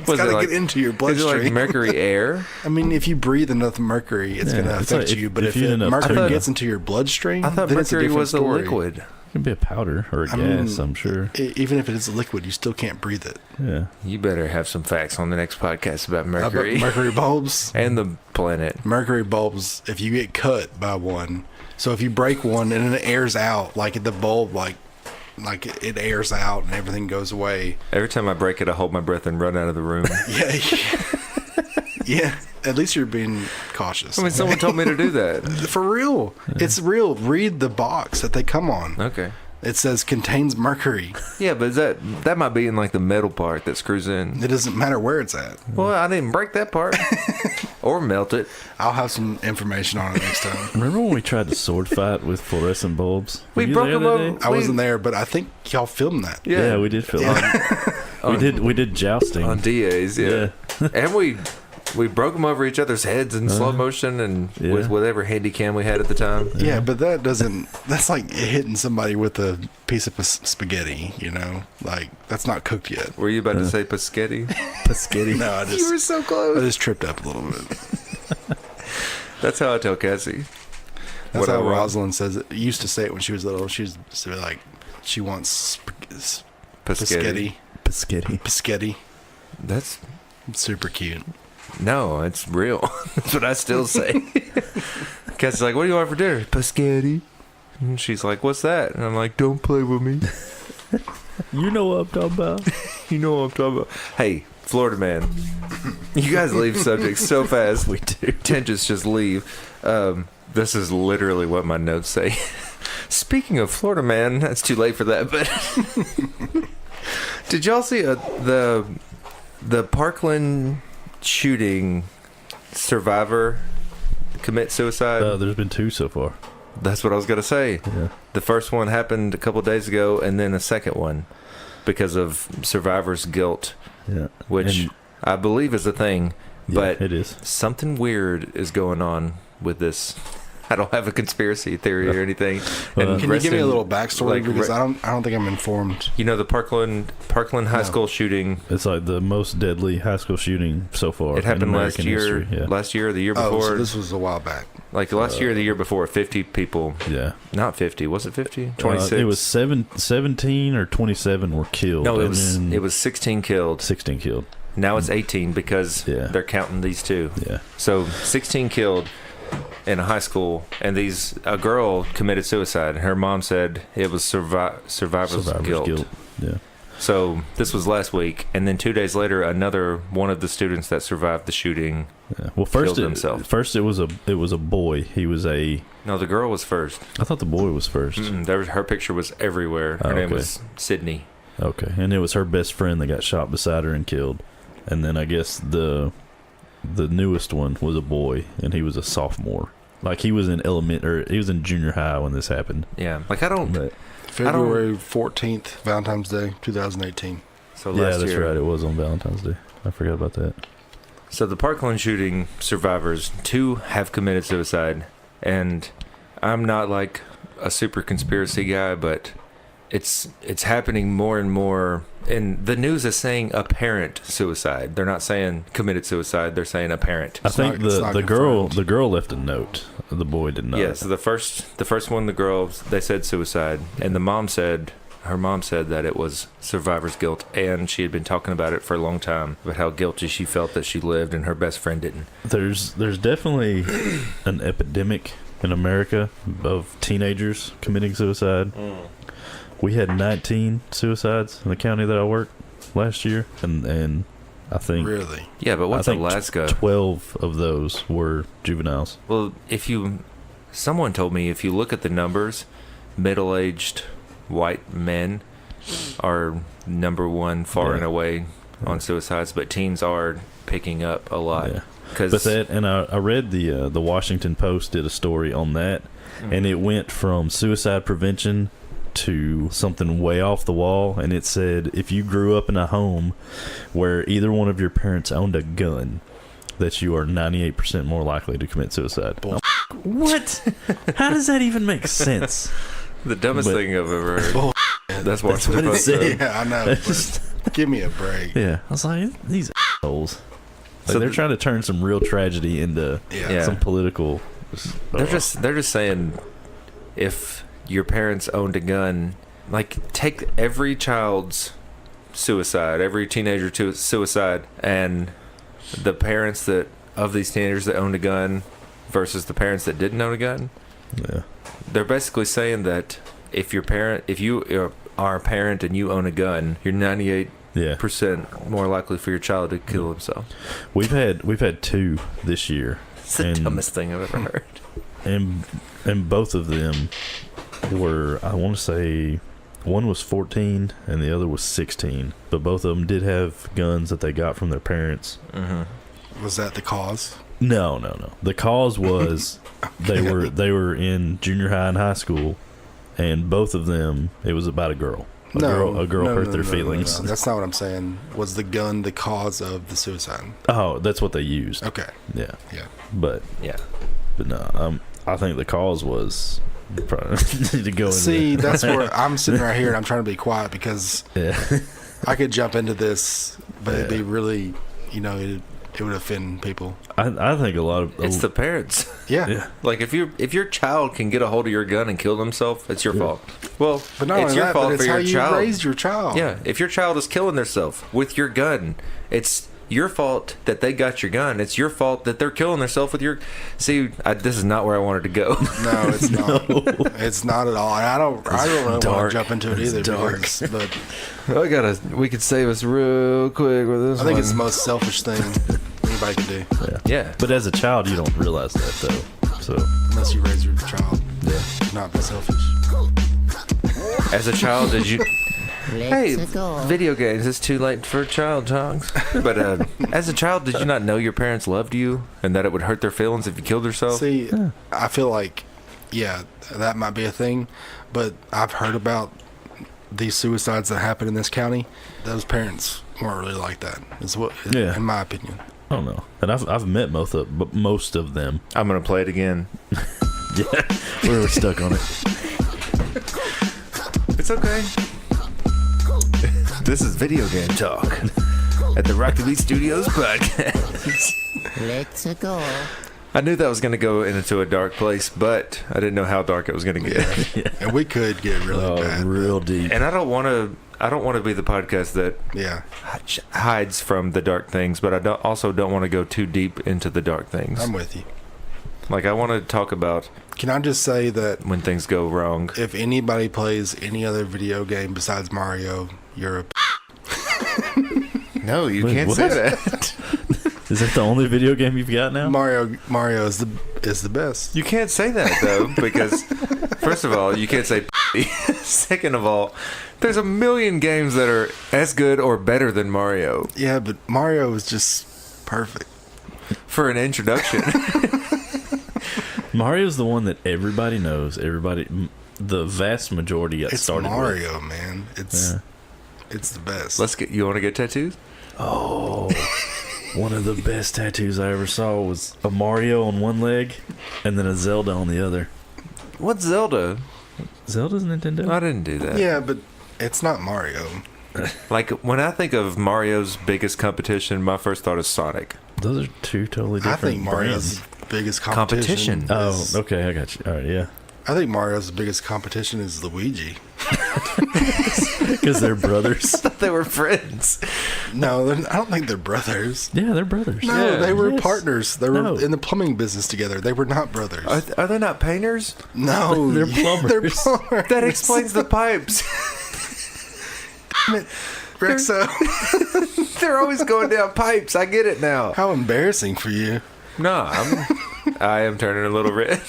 Was got it to like- get into your Is it bloodstream. like mercury air? I mean, if you breathe enough mercury, it's Yeah, going to it's affect like you. But if if you end up mercury turning- gets into your bloodstream, I thought then it's a mercury different was a story. liquid. It can be a powder or a I gas, mean, I'm sure. Even if it is a liquid, you still can't breathe it. Yeah. You better have some facts on the next podcast about mercury Mercury bulbs. and the planet. Mercury bulbs, if you get cut by one, so if you break one and it airs out, like the bulb, like it airs out and everything goes away. Every time I break it, I hold my breath and run out of the room. Yeah. Yeah. At least you're being cautious. I mean, someone told me to do that. For real. It's real. Read the box that they come on. Okay. It says contains mercury. Yeah, but that might be in like the metal part that screws in. It doesn't matter where it's at. Well, I didn't break that part or melt it. I'll have some information on it next time. Remember when we tried the sword fight with fluorescent bulbs? We Were you broke there them that over. day? I wasn't there, but I think y'all filmed that. Yeah, we did film it. We did jousting. On DAs, yeah. And we broke them over each other's heads in slow motion and with whatever handy cam we had at the time. Yeah, but that's like hitting somebody with a piece of spaghetti, Like, that's not cooked yet. Were you about to say Paschetti? Paschetti. No, I You were so I close. just tripped up a little bit. That's how I tell Cassie. That's What I how want. Rosalind says it. Used to say it when she was little. She used to say, like, she wants Paschetti. Paschetti. Paschetti. That's Super cute. no, it's real. That's what I still say. Cassie's like, "What do you want for dinner?" Paschetti. And she's like, "What's that?" And I'm like, "Don't play with me." You know what I'm talking about. You know what I'm talking about. Hey, Florida man, you guys leave subjects so fast. We do. Tangents just leave. This is literally what my notes say. Speaking of Florida man, it's too late for that. But did y'all see the Parkland shooting survivor commit suicide? There's been 2 so far. That's what I was gonna say. Yeah. The first one happened a couple days ago, and then a second one because of survivor's guilt, Yeah. which And- I believe is a thing. Yeah, But it is. something weird is going on with this. I don't have a conspiracy theory or anything. Well, Can you give me a resting- little backstory like, because I don't think I'm informed. You know the Parkland High No. School shooting. It's like the most deadly high school shooting so far. It happened in last American year. history. Yeah. Last year or the year Oh, before. so this was a while back. Like last year or the year before, 50 people. Yeah. Not 50. Was it 50? 26. It was 17 or 27 were killed. No, it and was then 16 killed. 16 killed. Now it's 18 because Yeah. they're counting these two. Yeah. So 16 killed in a high school, and a girl committed suicide. Her mom said it was survivor's guilt. Yeah. So this was last week, and then 2 days later, another one of the students that survived the shooting. Yeah. Well, first Killed himself. First it was a boy. He was a. No, the girl was first. I thought the boy was first. Her picture was everywhere. Her Oh, name okay. was Sydney. Okay, and it was her best friend that got shot beside her and killed. And then I guess the newest one was a boy, and he was a sophomore. Like he was in he was in junior high when this happened. Yeah, like I don't. But, February 14th, Valentine's Day, 2018. So yeah, last that's year, right. It was on Valentine's Day. I forgot about that. So the Parkland shooting survivors, 2 have committed suicide, and I'm not like a super conspiracy guy, but it's happening more and more. And the news is saying apparent suicide. They're not saying committed suicide. They're saying apparent. I think it's not the confirmed. girl left a note. The boy did not. Yeah. So the first one, the girl, they said suicide, and her mom said that it was survivor's guilt, and she had been talking about it for a long time, about how guilty she felt that she lived and her best friend didn't. There's definitely an epidemic in America of teenagers committing suicide. We had 19 suicides in the county that I worked last year, and I think Really? Yeah, but what's I think Alaska? 12 of those were juveniles. Well, someone told me if you look at the numbers, middle-aged white men are number one far Yeah. and away on suicides, but teens are picking up a lot. Yeah. Cause But that, and I read the Washington Post did a story on that, and it went from suicide prevention to something way off the wall, and it said if you grew up in a home where either one of your parents owned a gun, that you are 98% more likely to commit suicide. Bull- What? How does that even make sense? the dumbest but- thing I've ever heard. Bull- That's Washington what it Post. said. Yeah, I know. Just- but give me a break. Yeah, I was like, these assholes. Like, So they're the- trying to turn some real tragedy into Yeah. some political. They're just saying if your parents owned a gun, like take every child's suicide, every teenager to suicide, and the parents that of these teenagers that owned a gun versus the parents that didn't own a gun. Yeah. They're basically saying that if you are a parent and you own a gun, you're 98% Yeah. more likely for your child to kill himself. We've had 2 this year. It's the And- dumbest thing I've ever heard. And both of them were, I want to say, one was 14 and the other was 16. But both of them did have guns that they got from their parents. Was that the cause? No. The cause was they were in junior high and high school, and both of them, it was about a girl. A girl hurt their feelings. No. That's not what I'm saying. Was the gun the cause of the suicide? Oh, that's what they used. Okay. Yeah, Yeah. but Yeah. no, I think the cause was probably need to go into See, that. that's where I'm sitting right here and I'm trying to be quiet because Yeah. I could jump into this, but it'd Yeah. be really, it would offend people. I think a lot of It's the parents. Yeah. yeah. Like if your child can get a hold of your gun and kill themselves, it's your fault. Well, But not it's only your that, fault but it's for how your you child. raised your child. Yeah, if your child is killing themselves with your gun, it's your fault that they got your gun. It's your fault that they're killing themselves with your. See, this is not where I wanted to go. No, it's not. It's not at all. And I don't really want dark. to jump into it It's either. dark. But We could save us real quick with this. I think it's the most selfish thing anybody can do, Yeah, But as a child, you don't realize that though. So unless you raise your child. yeah. Not be selfish. as a child, did you? Hey, Let's go. video games. It's too late for child talks. But as a child, did you not know your parents loved you and that it would hurt their feelings if you killed yourself? See, I feel like, yeah, that might be a thing. But I've heard about these suicides that happen in this county. Those parents weren't really like that. Is what, Yeah. in my opinion. I don't know. And I've met most of them. I'm gonna play it again. Yeah, we were stuck on it. It's okay. This is video game talk at the Rock the Beat Studios podcast. Let's go. I knew that was going to go into a dark place, but I didn't know how dark it was going to get. Yeah. And we could get really bad. Real deep. And I don't want to be the podcast that Yeah. hides from the dark things, but I also don't want to go too deep into the dark things. I'm with you. Like, I want to talk about Can I just say that when things go wrong. if anybody plays any other video game besides Mario, you're a No, you Wait, can't what? say that. Is that the only video game you've got now? Mario is the best. You can't say that, though, because, first of all, you can't say Second of all, there's a million games that are as good or better than Mario Yeah, but Mario is just perfect. for an introduction. Mario's the one that everybody knows. The vast majority got It's started Mario, man. with. It's the best. You want to get tattoos? Oh, one of the best tattoos I ever saw was a Mario on one leg and then a Zelda on the other. What's Zelda? Zelda's Nintendo? I didn't do that. Yeah, but it's not Mario. Like, when I think of Mario's biggest competition, my first thought is Sonic. Those are two totally different I think Mario's brands. biggest competition. Oh, is- okay, I got you. All right, yeah. I think Mario's biggest competition is Luigi. Because they're brothers. I thought they were friends. No, I don't think they're brothers. Yeah, they're brothers. No, Yeah. they were Yes. partners. They were No. in the plumbing business together. They were not brothers. Are they not painters? No, They're yeah, plumbers. They're plumbers. That explains the pipes. Rexo. They're always going down pipes. I get it now. How embarrassing for you. No, I am turning a little red.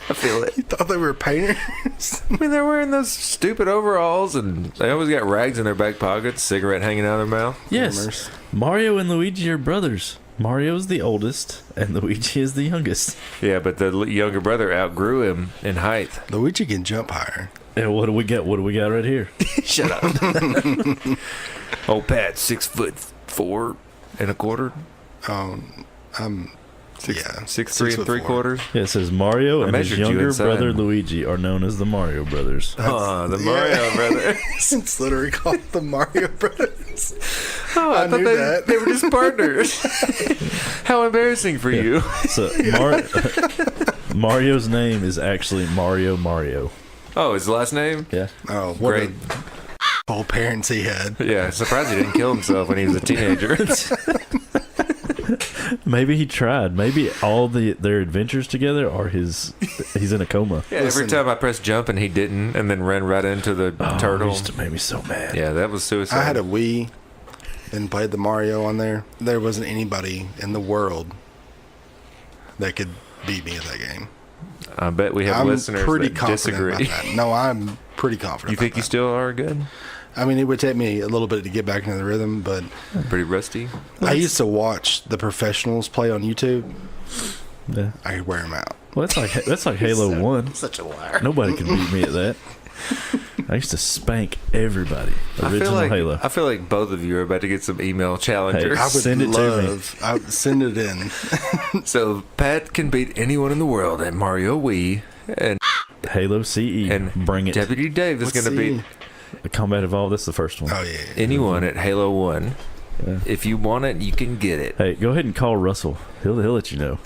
I feel it. You thought they were painters? I mean, they're wearing those stupid overalls, and they always got rags in their back pockets, cigarette hanging out of their mouth. Yes. Plumbers. Mario and Luigi are brothers. Mario's the oldest, and Luigi is the youngest. Yeah, but the younger brother outgrew him in height. Luigi can jump higher. And what do we got? What do we got right here? Shut up. Old Pat, 6'4" and a quarter. I'm Six, yeah, 6'3" and 3/4. Yeah, it says Mario I and his measured you younger inside. brother Luigi are known as the Mario Brothers. Oh, the Mario brother. It's literally called the Mario Brothers. Oh, I thought knew that. they were just partners. How embarrassing for you. So Mario's name is actually Mario. Oh, his last name? Yeah. Oh, what Great. a whole parents he had. Yeah, surprised he didn't kill himself when he was a teenager. Maybe he tried. Maybe all their adventures together are he's in a coma. Yeah, every Listen. time I pressed jump and he didn't, and then ran right into the Oh, turtle. it used to make me so mad. Yeah, that was suicide. I had a Wii and played the Mario on there. There wasn't anybody in the world that could beat me at that game. I bet we have I'm listeners pretty that confident disagree. about that. No, I'm pretty confident. You think about you that. still are good? I mean, it would take me a little bit to get back into the rhythm, but Pretty rusty. I used to watch the professionals play on YouTube. Yeah. I could wear them out. Well, that's like Halo 1. Such a liar. Nobody can beat me at that. I used to spank everybody. Original Halo. I feel like both of you are about to get some email challengers. Hey, I would Send it to me. love. I would send it in. So Pat can beat anyone in the world at Mario Wii, and Halo CE. and Bring it. Deputy Dave is going to beat The Combat Evolved, that's the first one. Oh yeah. anyone at Halo 1. Yeah. If you want it, you can get it. Hey, go ahead and call Russell. He'll let you know.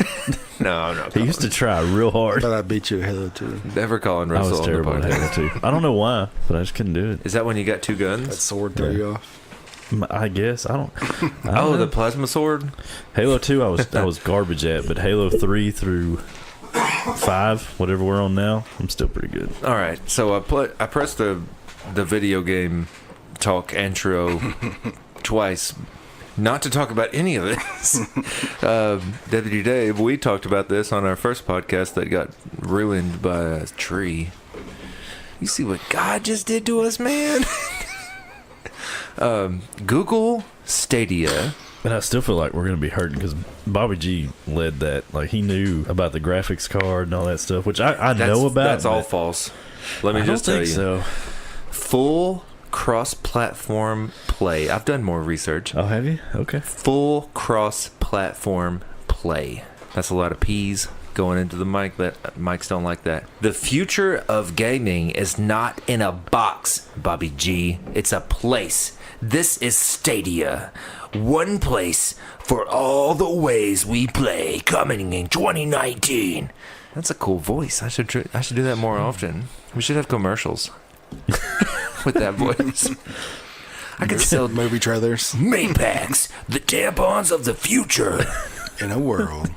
No, I'm not. He used to try real hard. But I beat you at Halo 2. Never calling I Russell was on the terrible at podcast. Halo 2. I don't know why, but I just couldn't do it. Is that when you got two That guns? sword threw Yeah. you off. I guess I don't. Oh, know. the plasma sword. Halo 2 I was garbage at, but Halo 3 through 5, whatever we're on now, I'm still pretty good. All right, so I pressed the video game talk intro twice, not to talk about any of this. Deputy Dave, we talked about this on our first podcast that got ruined by a tree. You see what God just did to us, man? Google Stadia And I still feel like we're going to be hurting because Bobby G led that. Like, he knew about the graphics card and all that stuff, which I know about. That's all false. Let me just tell you. So. Full cross-platform play. I've done more research. Oh, have you? Okay. Full cross-platform play. That's a lot of P's going into the mic, but mics don't like that. The future of gaming is not in a box, Bobby G. It's a place. This is Stadia. One place for all the ways we play, coming in 2019. That's a cool voice. I should do that more often. We should have commercials with that voice. I could sell movie trailers. Maypacks, the tampons of the future. In a world.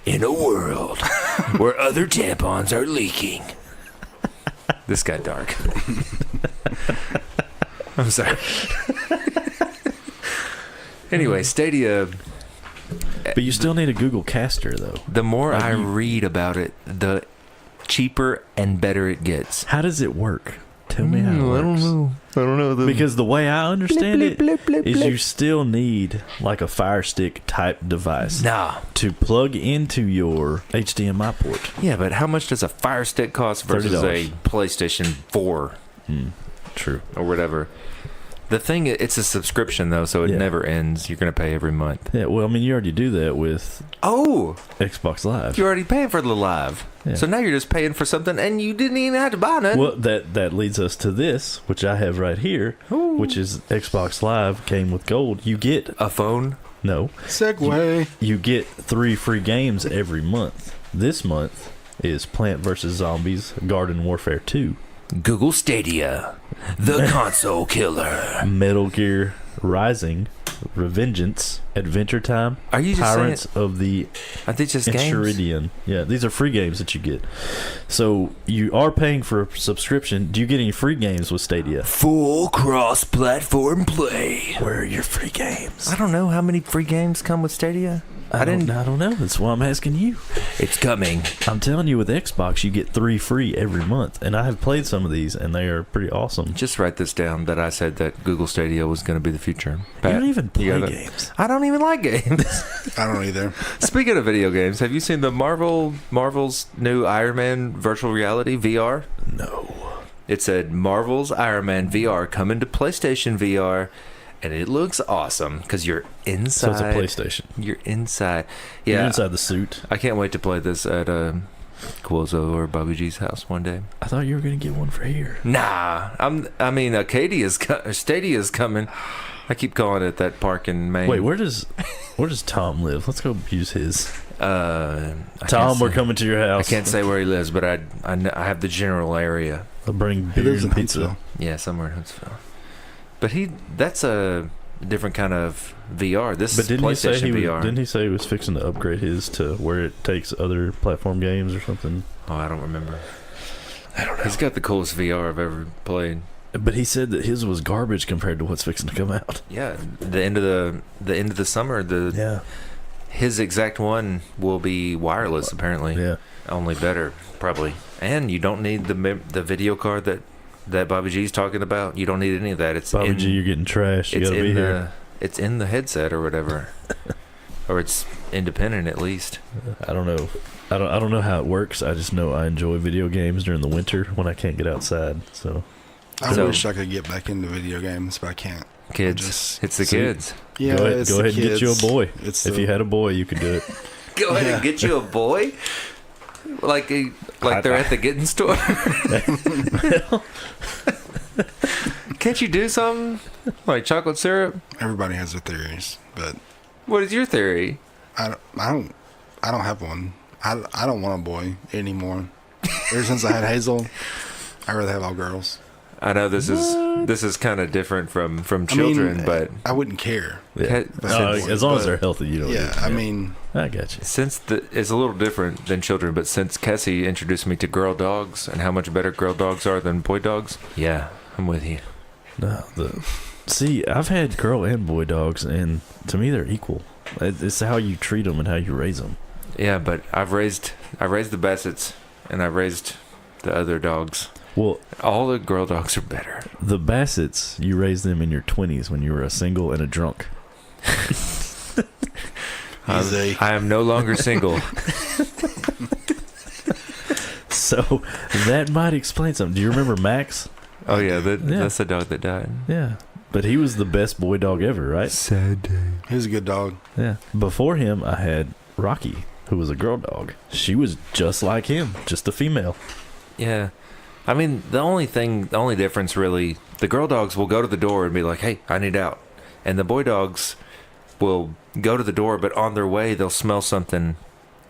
In a world where other tampons are leaking. This got dark. I'm sorry. Anyway, Stadia. But you still need a Google Caster, though. The more I read about it, the cheaper and better it gets. How does it work? Tell me how it works. I don't know. Because the way I understand it is you still need like a Fire Stick type device to plug into your HDMI port. Yeah, but how much does a Fire Stick cost versus $30. a PlayStation 4? True. Or whatever. The thing, it's a subscription, though, so it never ends. You're going to pay every month. Yeah, well, I mean, you already do that with Xbox Live. You're already paying for the Live. Yeah. So now you're just paying for something, and you didn't even have to buy nothing. Well, that leads us to this, which I have right here, which is Xbox Live came with gold. You get a phone? No. Segway. You get 3 free games every month. This month is Plant vs. Zombies Garden Warfare 2. Google Stadia, the console killer. Metal Gear Rising, Revengeance, Adventure Time, Are you just Pirates saying, of the are they just Enchiridion. games? Yeah, these are free games that you get. So you are paying for a subscription. Do you get any free games with Stadia? Full cross-platform play. Where are your free games? I don't know how many free games come with Stadia. I don't know. That's why I'm asking you. It's coming. I'm telling you, with Xbox, you get 3 free every month. And I have played some of these, and they are pretty awesome. Just write this down that I said that Google Stadia was going to be the future. Pat, you don't even play games. I don't even like games. I don't either. Speaking of video games, have you seen the Marvel's new Iron Man virtual reality VR? No. It said Marvel's Iron Man VR coming to PlayStation VR. And it looks awesome because you're inside. So it's a PlayStation. You're inside. Yeah. You're inside the suit. I can't wait to play this at Quozo or Bobby G's house one day. I thought you were going to get one for here. Nah. Stadia's coming. I keep calling it that park in Maine. Wait, where does Tom live? Let's go use his. Tom, we're coming to your house. I can't say where he lives, but I have the general area. I'll bring beer and pizza. Yeah, somewhere in Huntsville. But that's a different kind of VR. This is PlayStation VR. Didn't he say he was fixing to upgrade his to where it takes other platform games or something? Oh, I don't remember. I don't know. He's got the coolest VR I've ever played. But he said that his was garbage compared to what's fixing to come out. Yeah, the end of the summer. His exact one will be wireless apparently. Yeah, only better probably. And you don't need the video card that Bobby G's talking about. You don't need any of that. It's Bobby G, you're getting trashed. You gotta be here. It's in the headset or whatever, or it's independent at least. I don't know. I don't know how it works. I just know I enjoy video games during the winter when I can't get outside. So I wish I could get back into video games, but I can't. Kids, it's the kids. Yeah, go ahead and get you a boy. If you had a boy, you could do it. Go ahead and get you a boy. Like they're at the getting store. Can't you do something like chocolate syrup? Everybody has their theories, but what is your theory? I don't have one. I don't want a boy anymore. Ever since I had Hazel, I'd rather have all girls. I know this is kind of different from children, but I wouldn't care. Yeah. As long as they're healthy, you don't. Yeah, I mean, I got you. It's a little different than children, but since Cassie introduced me to girl dogs and how much better girl dogs are than boy dogs, yeah, I'm with you. No, see, I've had girl and boy dogs, and to me they're equal. It's how you treat them and how you raise them. Yeah, but I raised the Bassets, and I raised the other dogs. Well, all the girl dogs are better. The Bassets, you raised them in your 20s when you were a single and a drunk. Easy. I am no longer single. So that might explain something. Do you remember Max? Oh yeah, that's the dog that died. Yeah. But he was the best boy dog ever, right? Sad day. He was a good dog. Yeah. Before him, I had Rocky, who was a girl dog. She was just like him, just a female. Yeah. I mean, the only difference really, the girl dogs will go to the door and be like, hey, I need out. And the boy dogs will go to the door, but on their way, they'll smell something.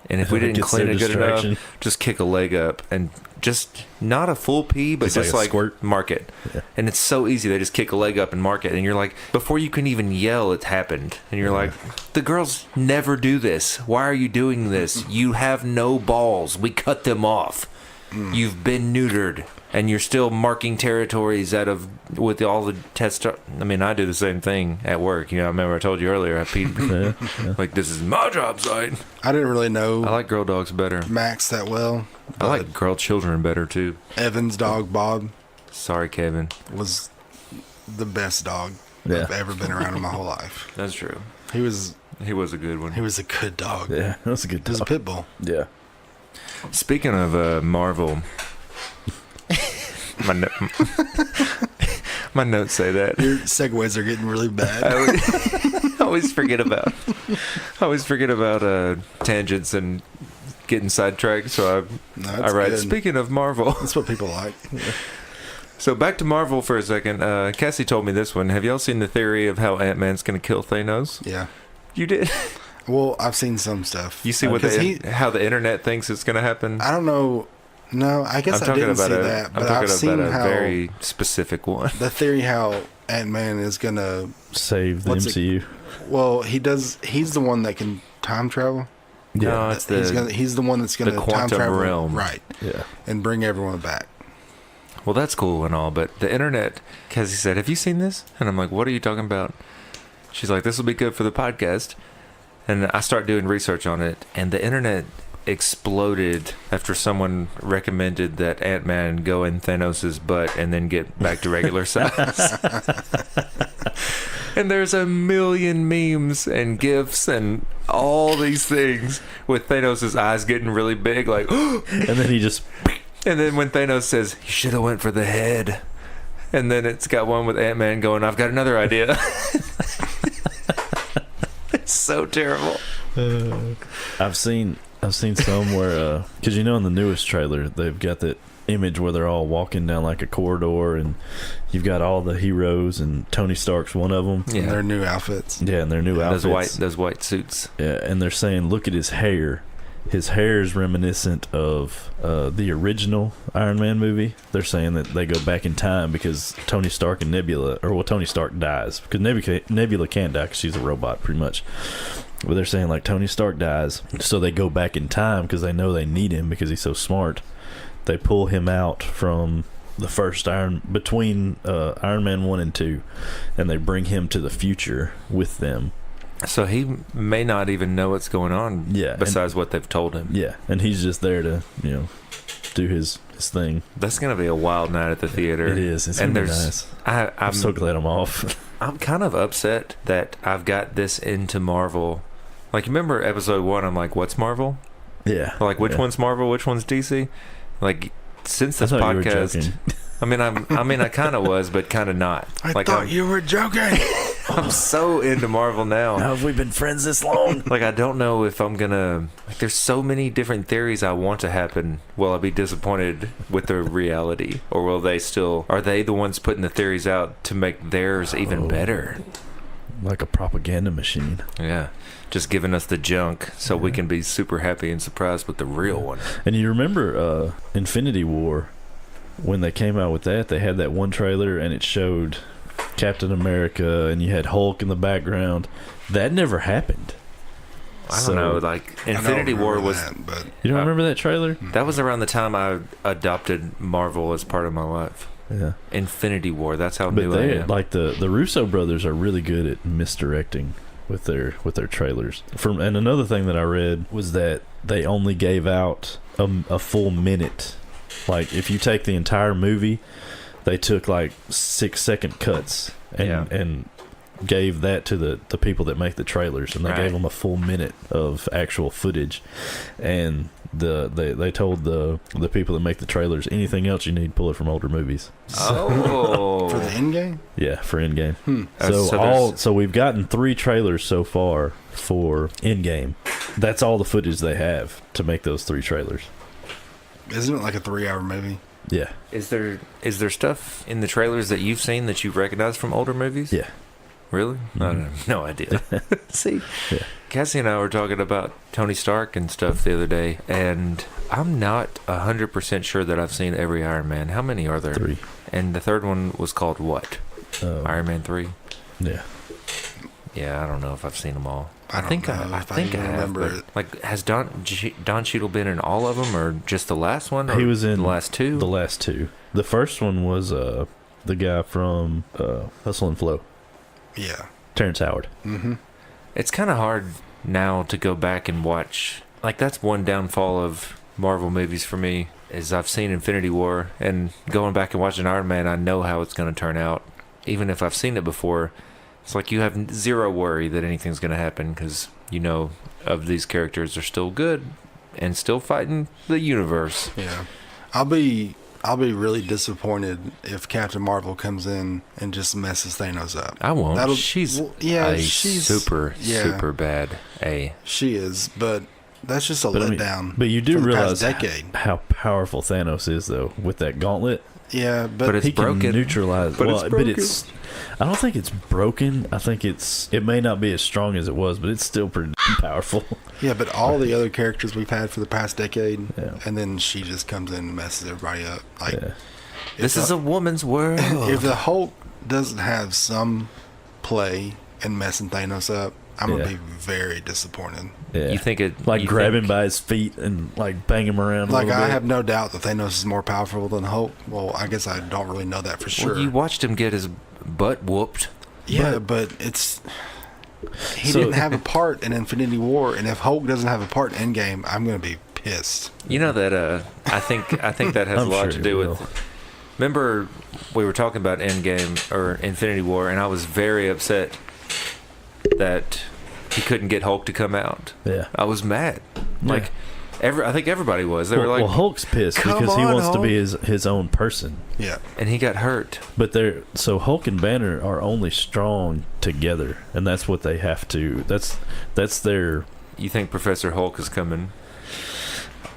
And if we didn't Gets clean their it good distraction. enough, just kick a leg up and just not a full pee, but Just like a squirt. mark it. Yeah. And it's so easy. They just kick a leg up and mark it. And you're like, before you can even yell, it's happened. And you're like, the girls never do this. Why are you doing this? You have no balls. We cut them off. You've been neutered. And you're still marking territories with all the test. I mean, I do the same thing at work. You know, I remember I told you earlier, I peed. Like, this is my job site. I didn't really know I like girl dogs better. Max that well. I like girl children better, too. Evan's dog, Bob, Sorry, Kevin. was the best dog Yeah. I've ever been around in my whole life. That's true. He was He was a good one. a good dog. Yeah, that was a good He was a dog. pit bull. Yeah. Speaking of Marvel, my notes say that. Your segues are getting really bad. I always forget about tangents and getting sidetracked. So No, I that's write. good. Speaking of Marvel, That's what people like. so back to Marvel for a second. Cassie told me this one. Have y'all seen the theory of how Ant-Man's going to kill Thanos? Yeah. You did. Well, I've seen some stuff. You see how the internet thinks it's going to happen? I don't know. No, I guess I didn't see that. I'm But talking I've about seen a how very specific one. the theory how Ant-Man is gonna. Save the What's it- MCU. Well, he does. He's the one that can time travel. No, it's He's the one that's gonna time quantum travel, realm. right? Yeah. And bring everyone back. Well, that's cool and all, but the internet, Cassie said, have you seen this? And I'm like, what are you talking about? She's like, this will be good for the podcast. And I start doing research on it, and the internet exploded after someone recommended that Ant-Man go in Thanos' butt and then get back to regular size. And there's a million memes and GIFs and all these things with Thanos' eyes getting really big, like, And then he just... and then when Thanos says, you should have went for the head. And then it's got one with Ant-Man going, I've got another idea. It's so terrible. I've seen some where, because you know in the newest trailer, they've got that image where they're all walking down like a corridor and you've got all the heroes and Tony Stark's one of them. In their new outfits. Yeah, and their new outfits. Those white suits. Yeah, and they're saying, look at his hair. His hair is reminiscent of the original Iron Man movie. They're saying that they go back in time because Tony Stark and Nebula, Tony Stark dies. Because Nebula can't die because she's a robot, pretty much. But they're saying, like, Tony Stark dies, so they go back in time because they know they need him because he's so smart. They pull him out from the first between Iron Man 1 and 2, and they bring him to the future with them. So he may not even know what's going on. Yeah, Besides what they've told him. Yeah, and he's just there to, do his thing. That's gonna be a wild night at the theater. It is. It's gonna be nice. I'm so glad I'm off. I'm kind of upset that I've got this into Marvel. Like, remember episode 1? I'm like, what's Marvel? Yeah. Like, which one's Marvel? Which one's DC? Like, since this I thought you were podcast, joking. I kind of was, but kind of not. I Like, thought you were joking. I'm so into Marvel now. How have we been friends this long? Like, I don't know if I'm gonna. Like, there's so many different theories I want to happen. Will I be disappointed with the reality, or will they still? Are they the ones putting the theories out to make theirs even better? Like a propaganda machine. Yeah, just giving us the junk so we can be super happy and surprised with the real one. And you remember Infinity War, when they came out with that, they had that one trailer and it showed Captain America and you had Hulk in the background. That never happened. I don't know, like, Infinity War was... But You don't remember that trailer? That was around the time I adopted Marvel as part of my life. Yeah. Infinity War, that's how But new I they, am. like the Russo brothers are really good at misdirecting with their trailers. And another thing that I read was that they only gave out a full minute. Like, if you take the entire movie, they took like 6-second cuts and gave that to the people that make the trailers, and they Right. gave them a full minute of actual footage, and they told the people that make the trailers, anything else you need, pull it from older movies. Oh. For the end game? Yeah, for Endgame. So So we've gotten 3 trailers so far for Endgame. That's all the footage they have to make those 3 trailers. Isn't it like a 3-hour movie? Yeah, Is there stuff in the trailers that you've seen that you recognize from older movies? yeah. Really? I have no idea. See, Yeah. Cassie and I were talking about Tony Stark and stuff the other day, and I'm not 100% sure that I've seen every Iron Man. How many are there? 3. And the third one was called what? Iron Man 3? Yeah. Yeah, I don't know if I've seen them all. I don't think know I if I think I even have. remember But, it. like, has Don Cheadle been in all of them, or just the last one? Or He was in the last 2. The last 2. The first one was the guy from Hustle and Flow, Yeah. Terrence Howard. Mm-hmm. It's kind of hard now to go back and watch. Like, that's one downfall of Marvel movies for me, is I've seen Infinity War, and going back and watching Iron Man, I know how it's going to turn out. Even if I've seen it before, it's like you have zero worry that anything's going to happen, because you know of these characters are still good and still fighting the universe. Yeah. I'll be really disappointed if Captain Marvel comes in and just messes Thanos up. I won't. That'll- She's well, yeah, she's yeah. super bad. She is, but that's just a But, I mean, letdown. but you do for the realize past decade. how powerful Thanos is, though, with that gauntlet. Yeah, But but it's He can broken. neutralize. But well, it's but broken. it's. I don't think it's broken. I think it may not be as strong as it was, but it's still pretty powerful. yeah, but all the other characters we've had for the past decade, Yeah. and then she just comes in and messes everybody up. Like, Yeah. This if is the- a woman's world. if the Hulk doesn't have some play in messing Thanos up, I'm gonna Yeah. be very disappointed. Yeah. You think it like you grab him think- by his feet and like bang him around. A Like, little I bit. have no doubt that Thanos is more powerful than Hulk. Well, I guess I don't really know that for sure. Well, you watched him get his butt whooped. Yeah, but it's he So- didn't have a part in Infinity War, and if Hulk doesn't have a part in Endgame, I'm gonna be pissed. You know that I think that has a I'm lot sure to he do will. with. Remember, we were talking about Endgame or Infinity War, and I was very upset that he couldn't get Hulk to come out. Yeah. I was mad. Like, I think everybody was. They were Well, like, well, Hulk's pissed "Come because he on, wants to be Hulk." his own person. Yeah, and he got hurt. But so Hulk and Banner are only strong together, and that's what they have to. That's their. You think Professor Hulk is coming?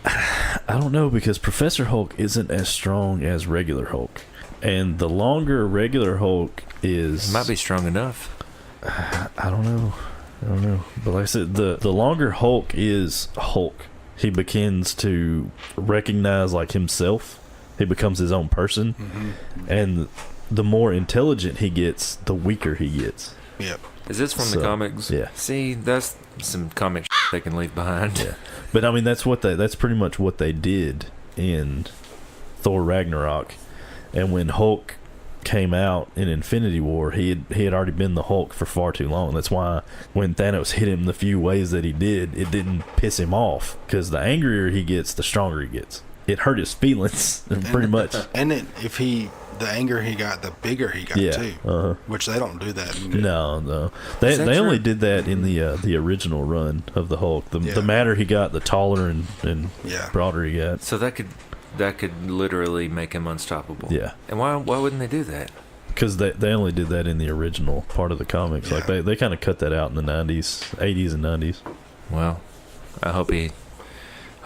I don't know, because Professor Hulk isn't as strong as regular Hulk, and the longer regular Hulk is, He might be strong enough. I don't know. But like I said, the longer Hulk is Hulk, he begins to recognize like himself. He becomes his own person, and the more intelligent he gets, the weaker he gets. yep. Is this from So, the comics? yeah. See, that's some comic they can leave behind. Yeah. But I mean, that's pretty much what they did in Thor Ragnarok. And when Hulk came out in Infinity War, he had already been the Hulk for far too long. That's why when Thanos hit him the few ways that he did, it didn't piss him off, because the angrier he gets, the stronger he gets. It hurt his feelings pretty much. And the anger he got, the bigger he got Yeah. too. Which they don't do that. In, No. Is that They only true? did that in the original run of the Hulk. Yeah. The madder he got, the taller and Yeah. broader he got. So that could literally make him unstoppable. Yeah. And why wouldn't they do that? Because they only did that in the original part of the comics. Like Yeah. they kind of cut that out in the 90s, 80s and 90s. Well, I hope he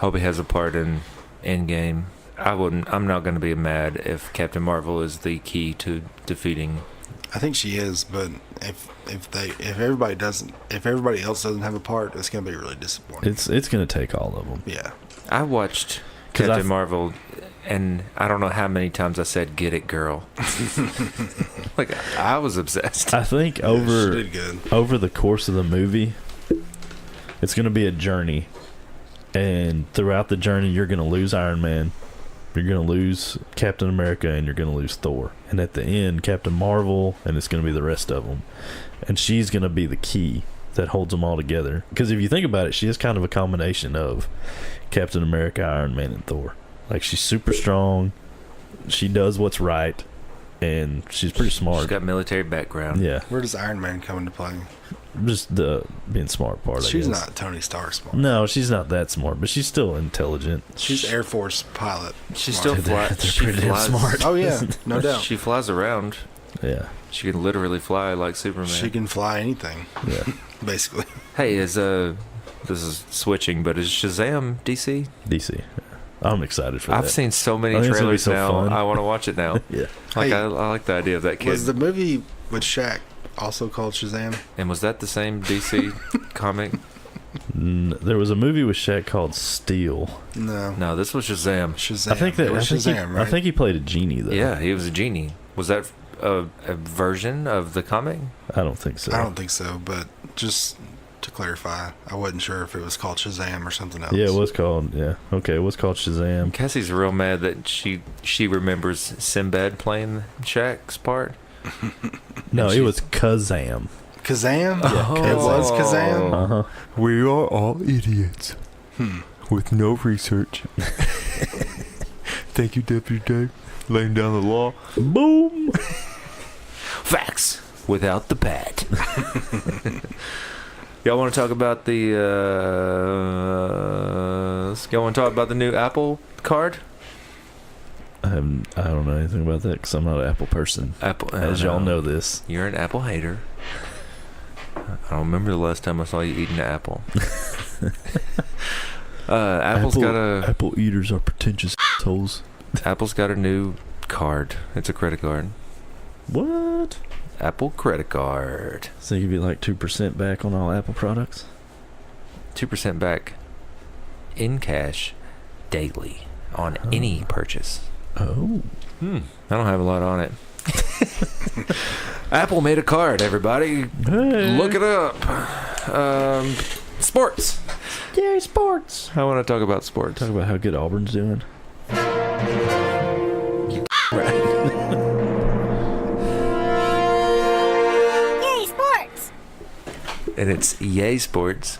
has a part in Endgame. I'm not going to be mad if Captain Marvel is the key to defeating. I think she is, but if everybody else doesn't have a part, it's gonna be really disappointing. It's going to take all of them. Yeah. I watched 'Cause Captain Marvel, and I don't know how many times I said "Get it, girl." Like, I was obsessed. I think She over did good. the course of the movie, it's going to be a journey. And throughout the journey, you're going to lose Iron Man, you're going to lose Captain America, and you're going to lose Thor. And at the end, Captain Marvel, and it's going to be the rest of them. And she's going to be the key that holds them all together. Because if you think about it, she is kind of a combination of Captain America, Iron Man, and Thor. Like, she's super strong. She does what's right. and she's pretty She's smart. got military background. Yeah, Where does Iron Man come into play? just the being smart part. She's I guess. not Tony Stark smart. No, she's not that smart, but she's still intelligent. She's Air Force pilot. She smart. still flies. They're She pretty damn flies. smart. Oh yeah, no doubt. She flies around. Yeah, She can literally fly like Superman. She can fly anything, yeah. basically. Hey, this is switching, but is Shazam DC? DC. I'm excited for that. I've seen so many I think it's gonna be trailers so now. fun. I want to watch it now. Yeah. Like Hey, I like the idea of that kid. Was the movie with Shaq also called Shazam? And was that the same DC comic? There was a movie with Shaq called Steel. No. No, this was Shazam. Shazam. I think that It was Shazam, I right? think he played a genie though. Yeah, he was a genie. Was that a version of the comic? I don't think so. I don't think so, but just to clarify, I wasn't sure if it was called Shazam or something else. Yeah, it was called. Yeah, okay, it was called Shazam. Cassie's real mad that she remembers Sinbad playing Shaq's part. No, And it she- was Kazam. Kazam? Yeah, It was Kazam? Uh huh. We are all idiots with no research. Thank you, Deputy Dave. Laying down the law. Boom. Facts without the pat. Y'all want to talk about the? Y'all want to talk about the new Apple Card? I don't know anything about that because I'm not an Apple person. Apple, As y'all know this. you're an Apple hater. I don't remember the last time I saw you eating an apple. Apple's got a Apple eaters are pretentious assholes. Apple's got a new card. It's a credit card. What? Apple credit card. So you get like 2% back on all Apple products? 2% back in cash daily on any purchase. Oh. I don't have a lot on it. Apple made a card, everybody. Hey. Look it up. Sports. Yay, sports. I want to talk about sports. Talk about how good Auburn's doing. Yay, sports! And it's Yay Sports,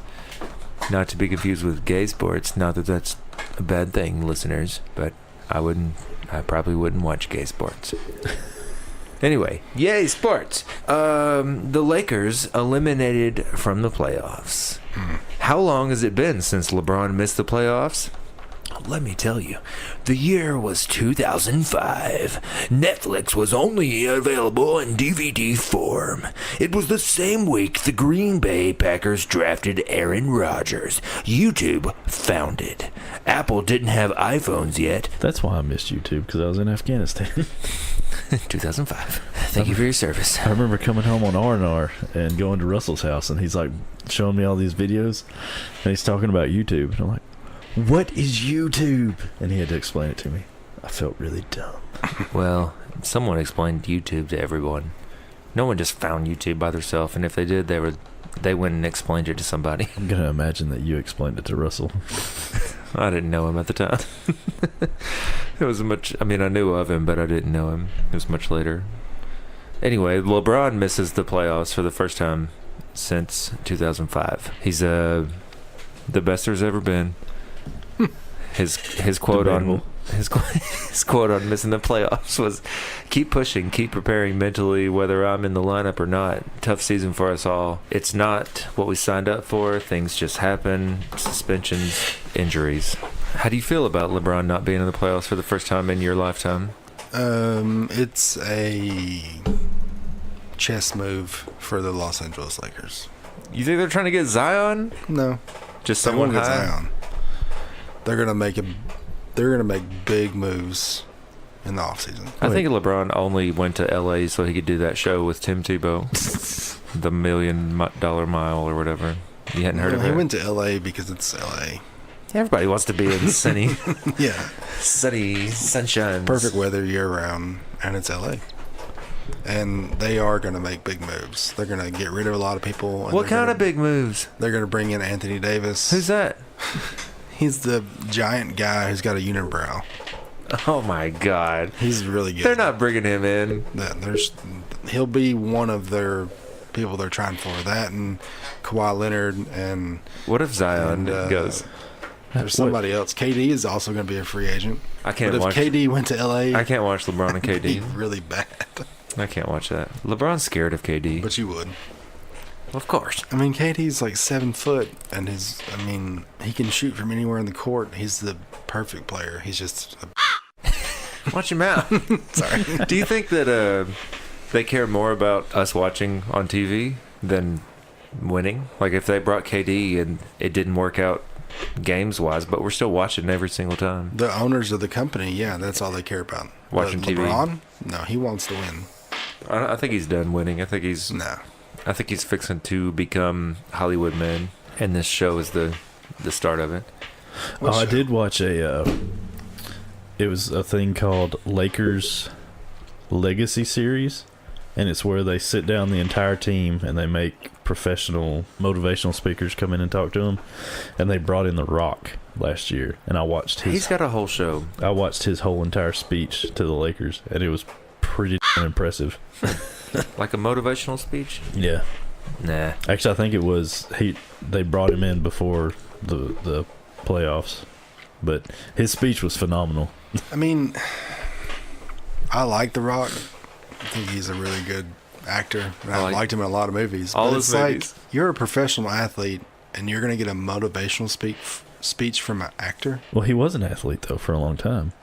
not to be confused with Gay Sports. Not that that's a bad thing, listeners, but I probably wouldn't watch Gay Sports. Anyway, Yay Sports. The Lakers eliminated from the playoffs. How long has it been since LeBron missed the playoffs? Let me tell you, the year was 2005. Netflix was only available in DVD form. It was the same week the Green Bay Packers drafted Aaron Rodgers. YouTube founded. Apple didn't have iPhones yet. That's why I missed YouTube, because I was in Afghanistan. 2005. Thank you for your service. I remember coming home on R&R and going to Russell's house, and he's like showing me all these videos, and he's talking about YouTube. And I'm like, what is YouTube? And he had to explain it to me. I felt really dumb. Well, someone explained YouTube to everyone. No one just found YouTube by themselves, and if they did, they went and explained it to somebody. I'm going to imagine that you explained it to Russell. I didn't know him at the time. It was I knew of him, but I didn't know him. It was much later. Anyway, LeBron misses the playoffs for the first time since 2005. He's the best there's ever been. His quote Debatable. on his quote on missing the playoffs was, "Keep pushing, keep preparing mentally, whether I'm in the lineup or not. Tough season for us all. It's not what we signed up for. Things just happen. Suspensions, injuries." How do you feel about LeBron not being in the playoffs for the first time in your lifetime? It's a chess move for the Los Angeles Lakers. You think they're trying to get Zion? No, Just they someone won't get high? Zion. They're gonna make big moves in the offseason. I think LeBron only went to LA so he could do that show with Tim Tebow, the $1 Million Mile or whatever. You hadn't heard of He it? went to LA because it's LA. Everybody wants to be in sunny, Yeah, sunshine. perfect weather year round, and it's LA. And they are going to make big moves. They're going to get rid of a lot of people. And What kind of big moves? They're going to bring in Anthony Davis. Who's that? He's the giant guy who's got a unibrow. Oh my God! He's really good. They're not bringing him in. He'll be one of their people they're trying for. That and Kawhi Leonard and What if Zion And, goes? There's somebody else. KD is also going to be a free agent. I can't But if watch. KD went to LA, I can't watch LeBron and it'd be KD. really bad. I can't watch that. LeBron's scared of KD. But you would. Of course. I mean, KD's like 7 foot, and he can shoot from anywhere in the court. He's the perfect player. He's just Watch him out. sorry. Do you think that they care more about us watching on TV than winning? Like if they brought KD and it didn't work out games wise, but we're still watching every single time. The owners of the company, yeah, that's all they care about. Watching TV. LeBron? No, he wants to win. I think he's done winning. I think he's fixing to become Hollywood man, and this show is the start of it. I did watch it was a thing called Lakers Legacy Series, and it's where they sit down the entire team and they make professional motivational speakers come in and talk to them, and they brought in The Rock last year, and I watched He's got a whole show. I watched his whole entire speech to the Lakers, and it was pretty impressive. Like a motivational speech? Yeah. Nah. Actually, I think it was they brought him in before the playoffs, but his speech was phenomenal. I mean, I like The Rock. I think he's a really good actor. And I've liked him in a lot of movies. All but his it's movies. like you're a professional athlete, and you're going to get a motivational speech from an actor. Well, he was an athlete though for a long time.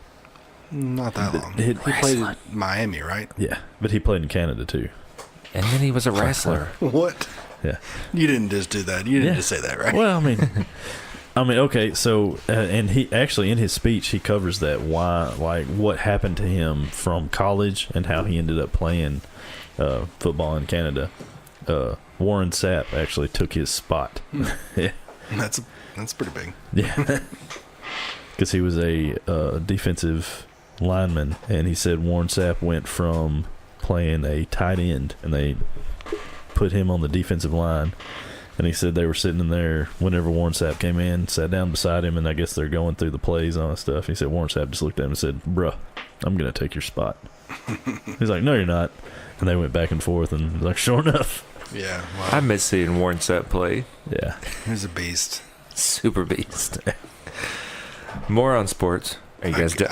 Not that long. He He played in Miami, right? Yeah, but he played in Canada too. And then he was a wrestler. What? Yeah. You didn't just do that. You didn't just say that, right? Well, I mean, okay. So, and he actually in his speech he covers that what happened to him from college and how he ended up playing football in Canada. Warren Sapp actually took his spot. Yeah. That's pretty big. Yeah. Because he was a defensive lineman, and he said Warren Sapp went from playing a tight end, and they put him on the defensive line. And he said they were sitting in there whenever Warren Sapp came in, sat down beside him, and I guess they're going through the plays and all that stuff. He said Warren Sapp just looked at him and said, "Bruh, I'm going to take your spot." He's like, "No, you're not." And they went back and forth, and like, sure enough. Yeah. Wow. I miss seeing Warren Sapp play. Yeah. He's a beast. Super beast. More on sports. Are you guys done?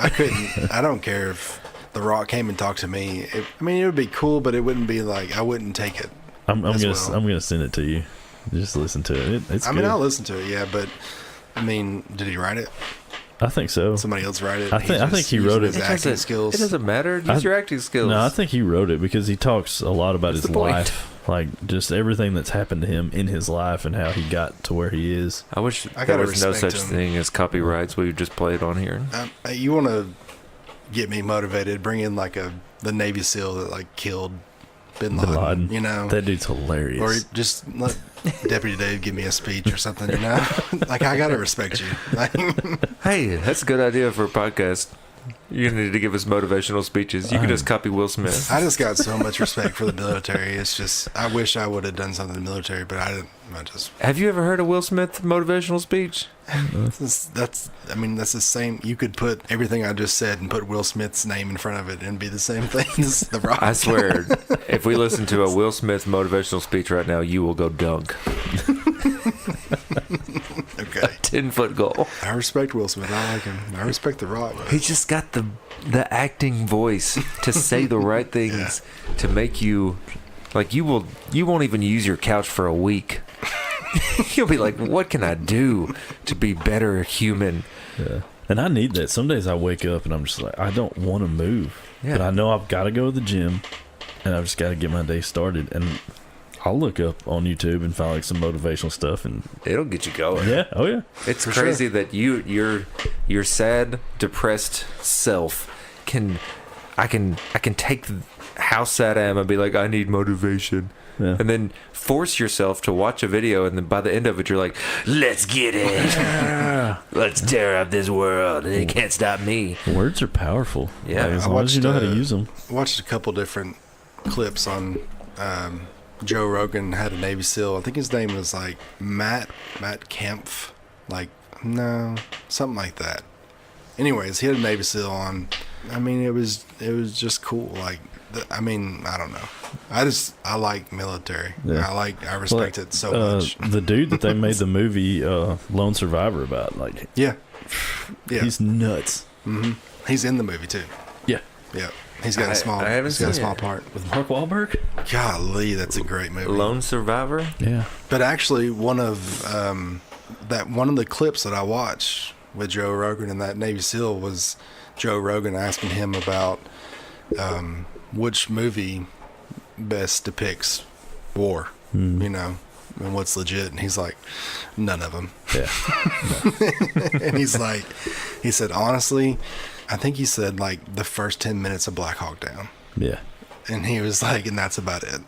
I don't care if The Rock came and talked to me. It would be cool, but it wouldn't be like I wouldn't take it. I'm gonna send it to you. Just listen to it. It's good. I'll listen to it. Yeah, but did he write it? I think so. Somebody else write it? I think he wrote it. His acting skills. It doesn't matter. Use your acting skills. No, I think he wrote it because he talks a lot about That's his the point. life, like just everything that's happened to him in his life and how he got to where he is. I wish I there gotta was no respect such him. thing as copyrights. We just play it on here. You want to get me motivated? Bring in like the Navy SEAL that like killed Bin Laden. You know, That dude's hilarious. or just let Deputy Dave give me a speech or something. You know, like I gotta respect you. Like, Hey, that's a good idea for a podcast. You need to give us motivational speeches. You can just copy Will Smith. I just got so much respect for the military. It's just I wish I would have done something in the military, but I didn't. Have you ever heard a Will Smith motivational speech? That's the same. You could put everything I just said and put Will Smith's name in front of it and be the same thing as The Rock. I swear, if we listen to a Will Smith motivational speech right now, you will go dunk. Okay. 10-foot goal. I respect Will Smith. I like him. I respect The Rock. He just got the acting voice to say the right things to make you like you won't even use your couch for a week. You'll be like, what can I do to be better human? Yeah. And I need that. Some days I wake up and I'm just like, I don't want to move. Yeah. But I know I've got to go to the gym and I've just got to get my day started. And I'll look up on YouTube and find like some motivational stuff, and It'll get you going. yeah, oh yeah. It's For crazy that your sad, depressed self I can take how sad I am and be like, I need motivation. Yeah. And then force yourself to watch a video, and then by the end of it, you're like, let's get it. Let's tear up this world. It can't stop me. Words are powerful. Yeah. Like, as I long as you know how to watched, use them. Watched a couple different clips on Joe Rogan had a Navy SEAL. I think his name was like Matt Kempf. Something like that. Anyways, he had a Navy SEAL on. I mean, it was just cool. Like, I don't know. I like military. Yeah. I respect it so much. The dude that they made the movie Lone Survivor about, like, Yeah. he's nuts. Mm-hmm. He's in the movie too. Yeah. Yeah. He's got a small. I haven't he's got a seen small it. part. With Mark Wahlberg? Golly, that's a great movie. Lone Survivor? Yeah. But actually, one of the clips that I watched with Joe Rogan and that Navy SEAL was Joe Rogan asking him about which movie best depicts war, you know, and what's legit. And he's like, none of them. Yeah. And he said, honestly, I think he said like the first 10 minutes of Black Hawk Down. Yeah. And he was like, and that's about it.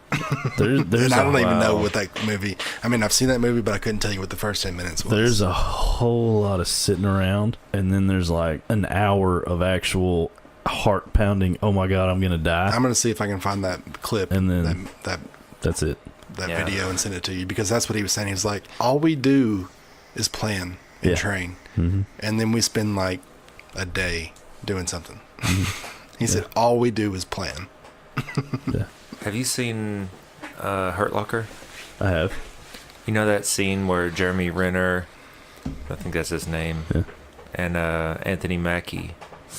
There's And I don't even know wow. what that movie. I mean, I've seen that movie, but I couldn't tell you what the first 10 minutes was. There's a whole lot of sitting around, and then there's like an hour of actual heart pounding. Oh my God, I'm gonna die. I'm gonna see if I can find that clip And then that that's it. Yeah. video and send it to you, because that's what he was saying. He was like, all we do is plan and Yeah. train, Mm-hmm. and then we spend like a day doing something. Mm-hmm. He said, all we do is plan. Yeah, Have you seen Hurt Locker? I have. You know that scene where Jeremy Renner, I think that's his name, Yeah. and Anthony Mackie,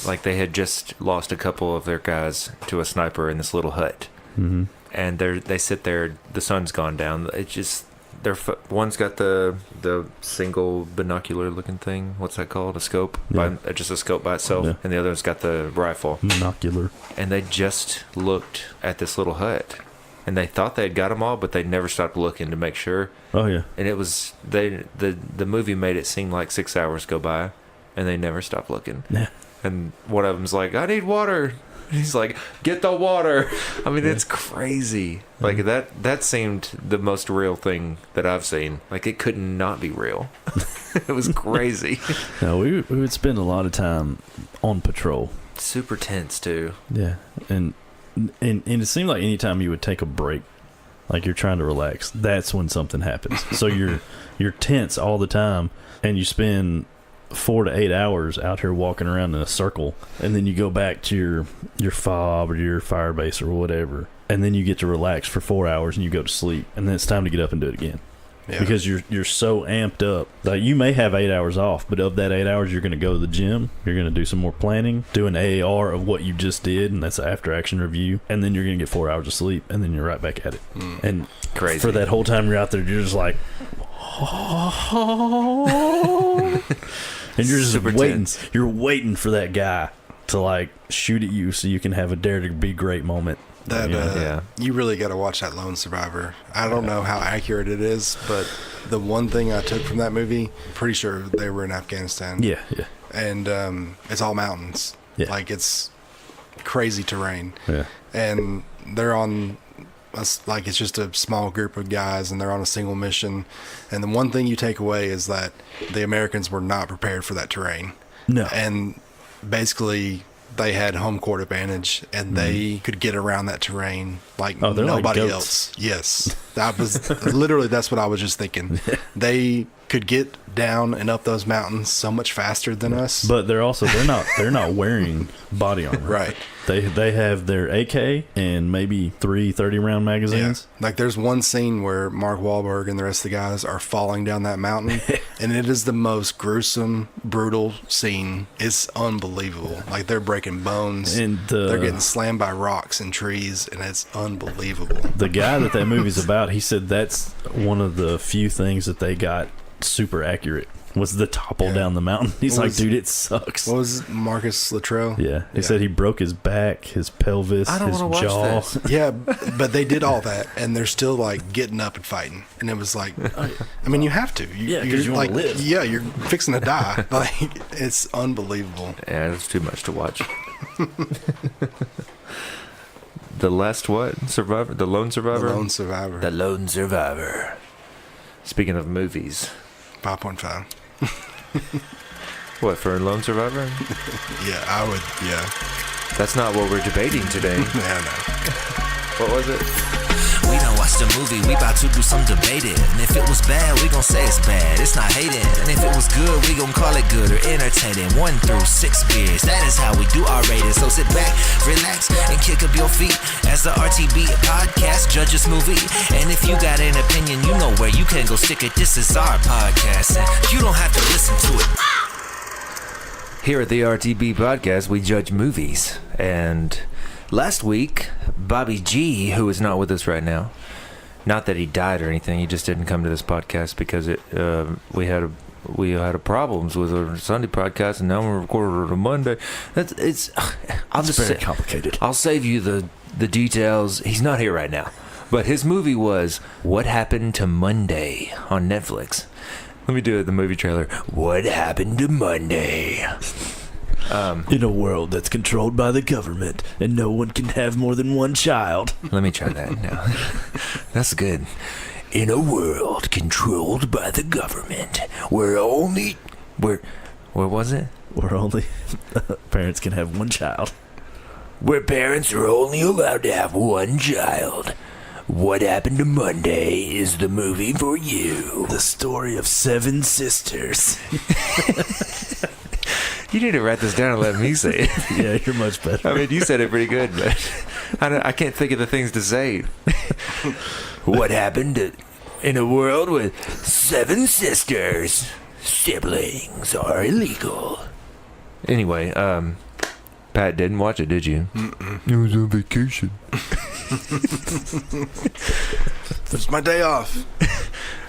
like they had just lost a couple of their guys to a sniper in this little hut. Mm-hmm. And they sit there. The sun's gone down. It's just one's got the single binocular looking thing. What's that called? A scope. Yeah. Just a scope by itself. Yeah. And the other's got the rifle. Monocular. And they just looked at this little hut, and they thought they had got them all, but they never stopped looking to make sure. Oh yeah. And it was the movie made it seem like 6 hours go by, and they never stopped looking. Yeah. And one of them's like, "I need water." He's like, "Get the water." I mean, it's crazy. Like that seemed the most real thing that I've seen. Like it could not be real. It was crazy. No, we would spend a lot of time on patrol. Super tense too. Yeah, and it seemed like anytime you would take a break, like you're trying to relax, that's when something happens. So you're tense all the time, and you spend 4 to 8 hours out here walking around in a circle, and then you go back to your fob or your fire base or whatever, and then you get to relax for 4 hours and you go to sleep, and then it's time to get up and do it again. Yeah. Because you're so amped up. Like you may have 8 hours off, but of that 8 hours, you're going to go to the gym. You're going to do some more planning, do an AAR of what you just did, and that's an after action review. And then you're going to get 4 hours of sleep, and then you're right back at it. And Crazy. for that whole time you're out there, you're just like, and you're just Super waiting. tense. You're waiting for that guy to like shoot at you, so you can have a dare to be great moment. That Yeah. You really got to watch that Lone Survivor. I don't know how accurate it is, but the one thing I took from that movie, pretty sure they were in Afghanistan. Yeah, yeah, And it's all mountains. Yeah. Like it's crazy terrain. yeah. And they're on like it's just a small group of guys, and they're on a single mission. And the one thing you take away is that the Americans were not prepared for that terrain. No. And basically they had home court advantage, and they could get around that terrain like Oh, they're like nobody goats. else. Yes. That was literally, that's what I was just thinking. They could get down and up those mountains so much faster than us. But they're not wearing body armor. Right. They have their AK and maybe 3 30-round magazines. Yeah. Like there's one scene where Mark Wahlberg and the rest of the guys are falling down that mountain, and it is the most gruesome, brutal scene. It's unbelievable. Like they're breaking bones, And they're getting slammed by rocks and trees, and it's unbelievable. The guy that movie's about, he said that's one of the few things that they got super accurate was the topple down the mountain. He's What like, was- dude, it sucks. What was Marcus Luttrell? Yeah, he said he broke his back, his pelvis, I don't his wanna watch jaw. this. Yeah, but they did all that, and they're still like getting up and fighting, and it was like, I mean, you have to. Yeah, 'cause you're you wanna like, live. yeah, you're fixing to die. Like it's unbelievable. Yeah, it's too much to watch. The last what? Survivor? The Lone Survivor? The Lone Survivor. The Lone Survivor. Speaking of movies, 5.5. what, for Lone Survivor? Yeah, I would. Yeah, That's not what we're debating today. yeah, no. What was it? We done watched the movie, we about to do some debating. And if it was bad, we gon' say it's bad, it's not hating. And if it was good, we gon' call it good or entertaining. 1 through 6 beers, that is how we do our rating. So sit back, relax, and kick up your feet as the RTB podcast judges movie. And if you got an opinion, you know where you can go stick it. This is our podcast, and you don't have to listen to it. Here at the RTB podcast, we judge movies. And last week, Bobby G, who is not with us right now, not that he died or anything, he just didn't come to this podcast because we had problems with our Sunday podcast, and now we're recording on a Monday. It's very complicated. I'll save you the details. He's not here right now, but his movie was What Happened to Monday on Netflix. Let me do it. The movie trailer. What happened to Monday? In a world that's controlled by the government and no one can have more than one child. Let me try that now. That's good. In a world controlled by the government, where was it? Where only parents can have one child. Where parents are only allowed to have one child. What Happened to Monday is the movie for you. The story of 7 sisters. You need to write this down and let me say it. Yeah, you're much better. I mean, you said it pretty good, but I can't think of the things to say. What happened in a world with 7 sisters? Siblings are illegal. Anyway, Pat didn't watch it, did you? Mm-mm. It was on vacation. It's my day off.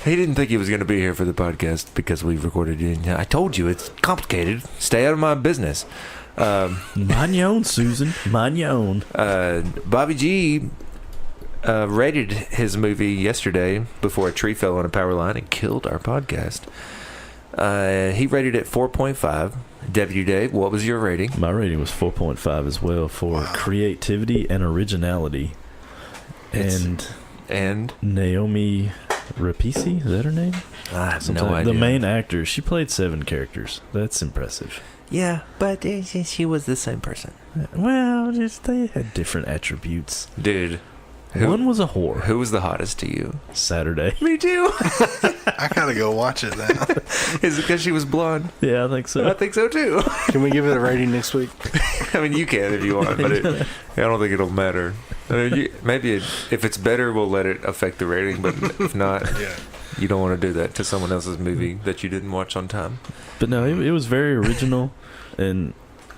He didn't think he was going to be here for the podcast because we recorded it. I told you, it's complicated. Stay out of my business. Mind your own, Susan. Mind your own. Bobby G rated his movie yesterday before a tree fell on a power line and killed our podcast. He rated it 4.5. Deputy Dave, what was your rating? My rating was 4.5 as well for creativity and originality. And Naomi Rapace, is that her name? I have no idea. The main actor, she played 7 characters. That's impressive. Yeah, but she was the same person. Well, just they had different attributes. Dude. One was a whore. Who was the hottest to you? Saturday. Me too. I gotta go watch it now. Is it because she was blonde? Yeah, I think so. I think so too. Can we give it a rating next week? I mean, you can if you want, but I don't think it'll matter. I mean, maybe if it's better, we'll let it affect the rating, but if not, Yeah. you don't want to do that to someone else's movie that you didn't watch on time. But no, it was very original, and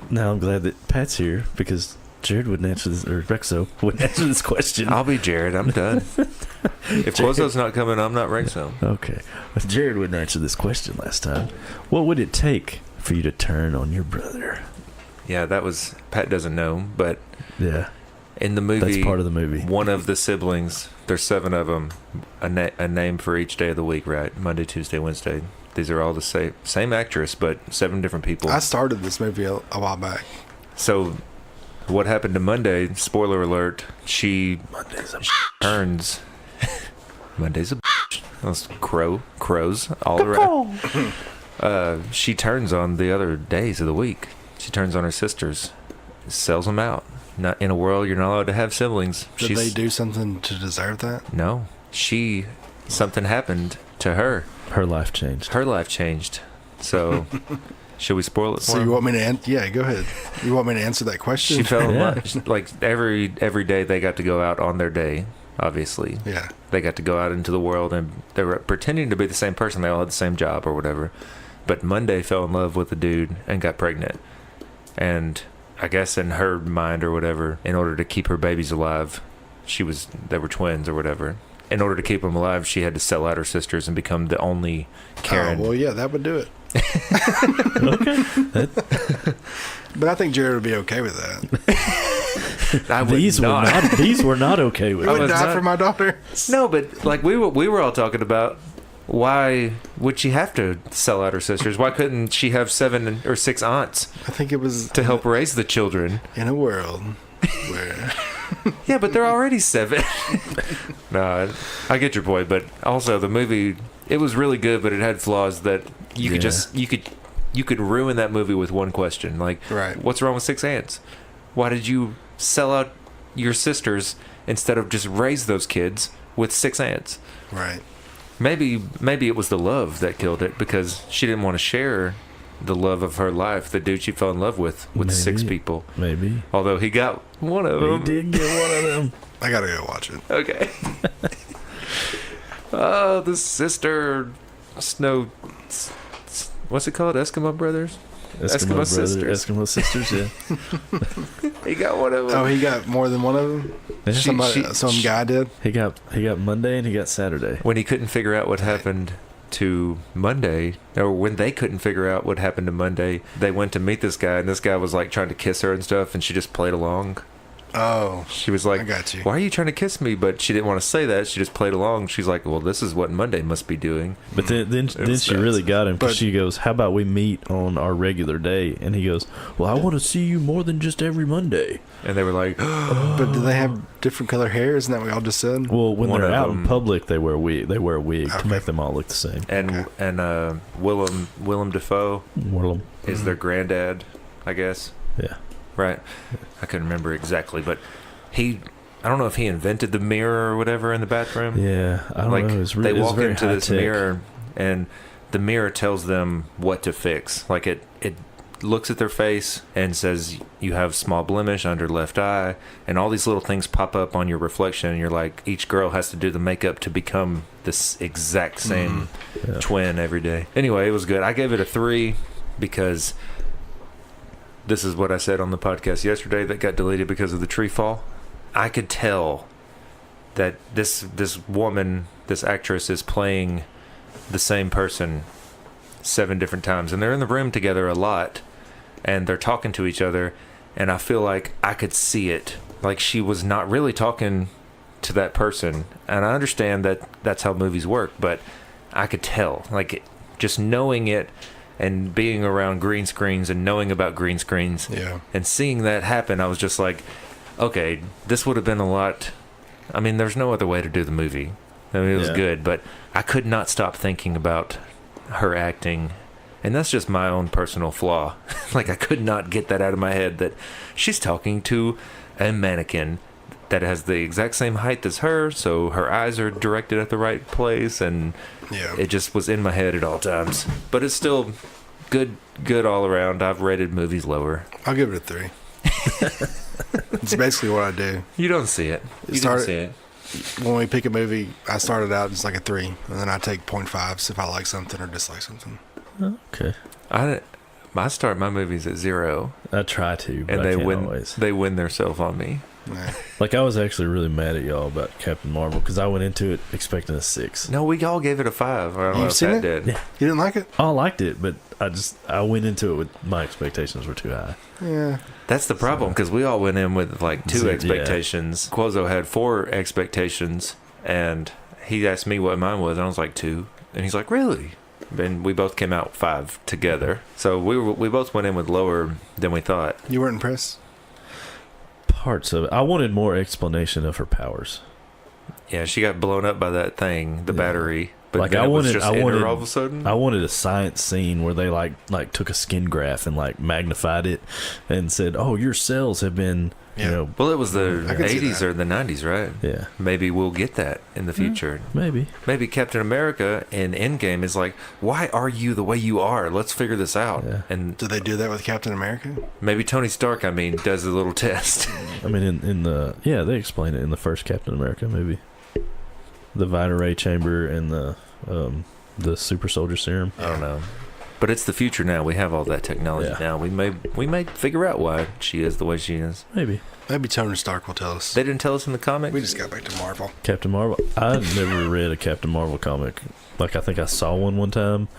now I'm glad that Pat's here because Jared wouldn't answer this, or Rexo wouldn't answer this question. I'll be Jared. I'm done. If Quozo's not coming, I'm not Rexo. Okay. If Jared wouldn't answer this question last time, what would it take for you to turn on your brother? Yeah, that was... Pat doesn't know, but... Yeah. In the movie... That's part of the movie. One of the siblings, there's 7 of them, a name for each day of the week, right? Monday, Tuesday, Wednesday. These are all the same actress, but 7 different people. I started this movie a while back. So... What happened to Monday? Spoiler alert. Monday's a turns. Monday's a Those crows all around. She turns on the other days of the week. She turns on her sisters, sells them out. Not in a world you're not allowed to have siblings. Did they do something to deserve that? No. Something happened to her. Her life changed. Her life changed. So. Should we spoil it for So him? you want me to yeah, go ahead. You want me to answer that question? She fell in love. Like every day they got to go out on their day, obviously. Yeah. They got to go out into the world and they were pretending to be the same person. They all had the same job or whatever. But Monday fell in love with a dude and got pregnant. And I guess in her mind or whatever, in order to keep her babies alive, they were twins or whatever. In order to keep them alive, she had to sell out her sisters and become the only Karen. Oh, well, yeah, that would do it. Okay. But I think Jared would be okay with that. These were not okay with I it. would die for my daughter. No, but like we were all talking about, why would she have to sell out her sisters? Why couldn't she have 7 or 6 aunts I think it was to help raise the children? in a world where Yeah, but they're already 7. No, I get your point, but also the movie, it was really good, but it had flaws that you could ruin that movie with one question. Like, Right. What's wrong with 6 aunts? Why did you sell out your sisters instead of just raise those kids with 6 aunts. Right. Maybe it was the love that killed it, because she didn't want to share the love of her life, the dude she fell in love with Maybe. 6 people. Maybe. Although he got one of them. He did get one of them. I gotta go watch it. Okay. Oh, the sister snow. What's it called? Eskimo Brothers? Eskimo Sisters. Eskimo Sisters, yeah. He got one of them. Oh, he got more than one of them? Yeah. Some guy did? He got Monday and he got Saturday. When he couldn't figure out what happened to Monday, or when they couldn't figure out what happened to Monday, they went to meet this guy, and this guy was like trying to kiss her and stuff, and she just played along. Oh. She was like, I got you. "Why are you trying to kiss me?" But she didn't want to say that. She just played along. She's like, "Well, this is what Monday must be doing." But then she really got him, because she goes, "How about we meet on our regular day?" And he goes, "Well, I want to see you more than just every Monday." And they were like, But do they have different color hair? Isn't that what y'all just said? Well, when One they're of out them- in public, they wear a wig to Okay. make them all look the same. and Willem Dafoe Whirl 'em. is their granddad, I guess. Yeah. Right. I couldn't remember exactly, but I don't know if he invented the mirror or whatever in the bathroom. Yeah, I don't Like, know. It's they it's walk very into this high-tech. mirror, and the mirror tells them what to fix. Like, it looks at their face and says, "You have small blemish under left eye," and all these little things pop up on your reflection, and you're like, each girl has to do the makeup to become this exact same Yeah. twin every day. Anyway, it was good. I gave it a 3 because this is what I said on the podcast yesterday that got deleted because of the tree fall. I could tell that this woman, this actress, is playing the same person 7 different times, and they're in the room together a lot, and they're talking to each other, and I feel like I could see it. Like, she was not really talking to that person, and I understand that that's how movies work, but I could tell, like, just knowing it and being around green screens and knowing about green screens and seeing that happen, I was just like, okay, this would have been a lot. I mean, there's no other way to do the movie. I mean, it was good, but I could not stop thinking about her acting, and that's just my own personal flaw. Like, I could not get that out of my head, that she's talking to a mannequin that has the exact same height as her, so her eyes are directed at the right place, and it just was in my head at all times. But it's still good all around. I've rated movies lower. I'll give it a 3. It's basically what I do. You don't see it. You don't see it. When we pick a movie, I start it out just like a 3, and then I take 0.5s if I like something or dislike something. Okay. I start my movies at 0, I try to, but and I they can't win. always. They win themselves on me. Nah. Like, I was actually really mad at y'all about Captain Marvel, because I went into it expecting a 6. No, we all gave it a 5. I don't know You've if seen Pat it? did. Yeah. You didn't like it? I liked it, but I went into it with my expectations were too high. Yeah. That's the problem, because we all went in with like 2 Yeah. expectations. Quozo had 4 expectations, and he asked me what mine was, and I was like 2, and he's like, "Really?" And we both came out 5 together. So we both went in with lower than we thought. You weren't impressed? Parts of it. I wanted more explanation of her powers. Yeah, she got blown up by that thing, the Yeah. battery. But Like, then I it was wanted- just I in her wanted- all of a sudden. I wanted a science scene where they like took a skin graft and like magnified it and said, "Oh, your cells have been, Yeah. you know, Well, it was the I can see 80s that. or the 90s, right? yeah, Maybe we'll get that in the future. maybe." Maybe Captain America in Endgame is like, "Why are you the way you are? Let's figure this out." Yeah. And Did they do that with Captain America? maybe Tony Stark, does a little test. I mean, in the they explain it in the first Captain America, maybe the Vita Ray chamber and the super soldier serum. I don't know. But it's the future now. We have all that technology Yeah. now. We may figure out why she is the way she is. Maybe Maybe Tony Stark will tell us. They didn't tell us in the comics. We just got back to Marvel. Captain Marvel. I've never read a Captain Marvel comic. Like, I think I saw one time.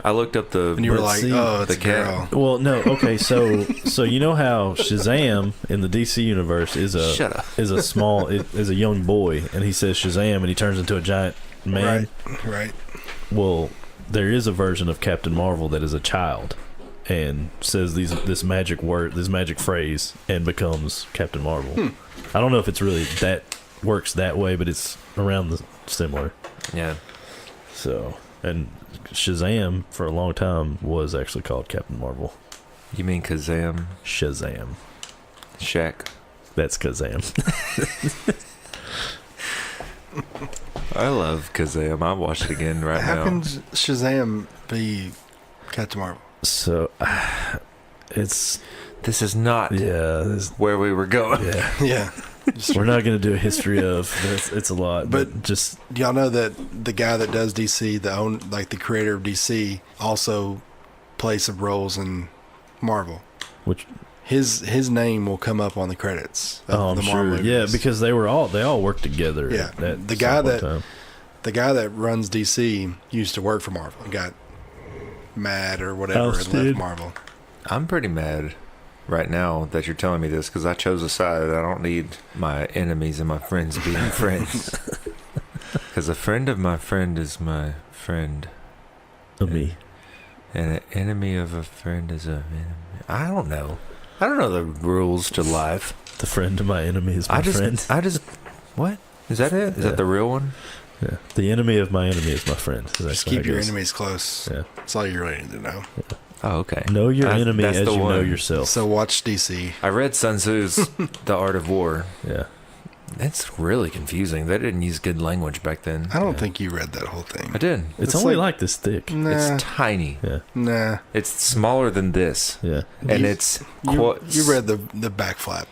I looked up the. And you were Let's like, see. oh, it's The a cat. girl. Well, no, okay, so you know how Shazam in the DC universe is Shut up. is a young boy, and he says Shazam, and he turns into a giant man. Right. Well, there is a version of Captain Marvel that is a child and says this magic word, this magic phrase, and becomes Captain Marvel. I don't know if it's really that works that way, but it's around the similar. Yeah. So, and Shazam for a long time was actually called Captain Marvel. You mean Kazam? Shazam. Shaq? That's Kazam. I love Kazam. I'll watch it again right How now. can Shazam be Captain Marvel? So it's This is not this, where we were going. yeah. Yeah. We're not going to do a history of this. It's a lot, but just Do y'all know that the guy that does DC, the creator of DC, also plays some roles in Marvel? which His name will come up on the credits. Of I'm the sure. Marvel Yeah, movies. because they all worked together. Yeah. at The some guy point in that- time. the guy that runs DC used to work for Marvel. He got mad or whatever and Ousted. left Marvel. I'm pretty mad right now that you're telling me this because I chose a side. I don't need my enemies and my friends being friends. Because a friend of my friend is my friend. Of me. And an enemy of a friend is a enemy. I don't know. I don't know the rules to life. The friend of my enemy is my friend. What? Is that it? Is Yeah. that the real one? Yeah. The enemy of my enemy is my friend. That's Just how it keep your goes. enemies close. Yeah. That's all you really need to know. Oh, okay. Know your enemy That's as the you know one. yourself. So watch DC. I read Sun Tzu's The Art of War. Yeah. It's really confusing. They didn't use good language back then. I don't think you read that whole thing. I did. It's It's only like- like this thick. Nah, It's tiny. Yeah. nah. It's smaller than this. Yeah. And You- it's You read the back flap.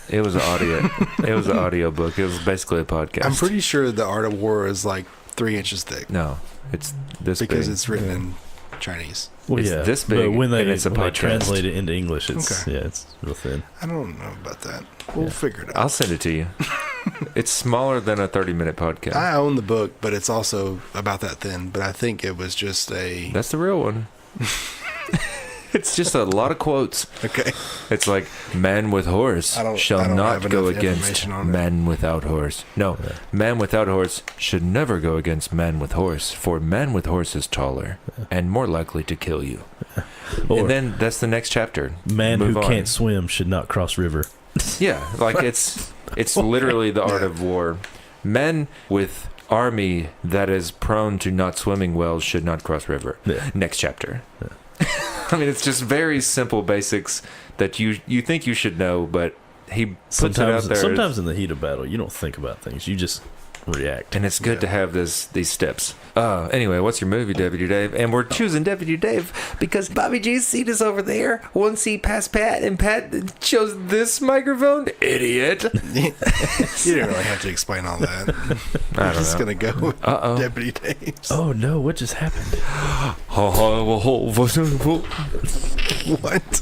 It was an audio. It was an audio book. It was basically a podcast. I'm pretty sure the Art of War is like 3 inches thick No, it's this because big. it's written in Chinese. Well, It's yeah. this but big, when they, and it's a when they podcast. translate it into English, it's Okay. it's real thin. I don't know about that. We'll figure it out. I'll send it to you. It's smaller than a 30-minute podcast. I own the book, but it's also about that thin. But I think it was just a That's the real one. It's just a lot of quotes. okay. It's like, man with horse I don't shall have not go enough against information on it. man without horse. No, man without horse should never go against man with horse, for man with horse is taller and more likely to kill you. Or And then that's the next chapter. man Move who on. can't swim should not cross river. Yeah, like it's literally the art of war. Men with army that is prone to not swimming well should not cross river. Yeah. Next chapter. I mean, it's just very simple basics that you think you should know, but he puts it out there. Sometimes in the heat of battle, you don't think about things. You just react. And it's good to have these steps. Anyway, what's your movie, Deputy Dave? And we're choosing Deputy Dave because Bobby G's seat is over there. One seat past Pat, and Pat chose this microphone. Idiot. You didn't really have to explain all that. I I'm don't just know. gonna go with Uh-oh. Deputy Dave's. Oh no! What just happened? What?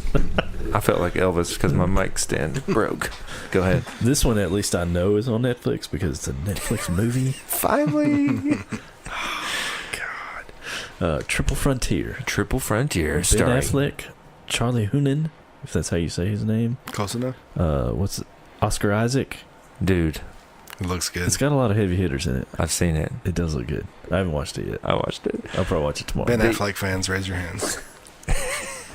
I felt like Elvis because my mic stand broke. Go ahead. This one, at least I know, is on Netflix because it's a Netflix movie. Finally. Triple Frontier. Triple Frontier Ben starring Affleck, Charlie Hunnam, if that's how you say his name. Close enough. What's it? Oscar Isaac. Dude. It looks good. It's got a lot of heavy hitters in it. I've seen it. It does look good. I haven't watched it yet. I watched it. I'll probably watch it tomorrow. Ben Affleck fans, raise your hands.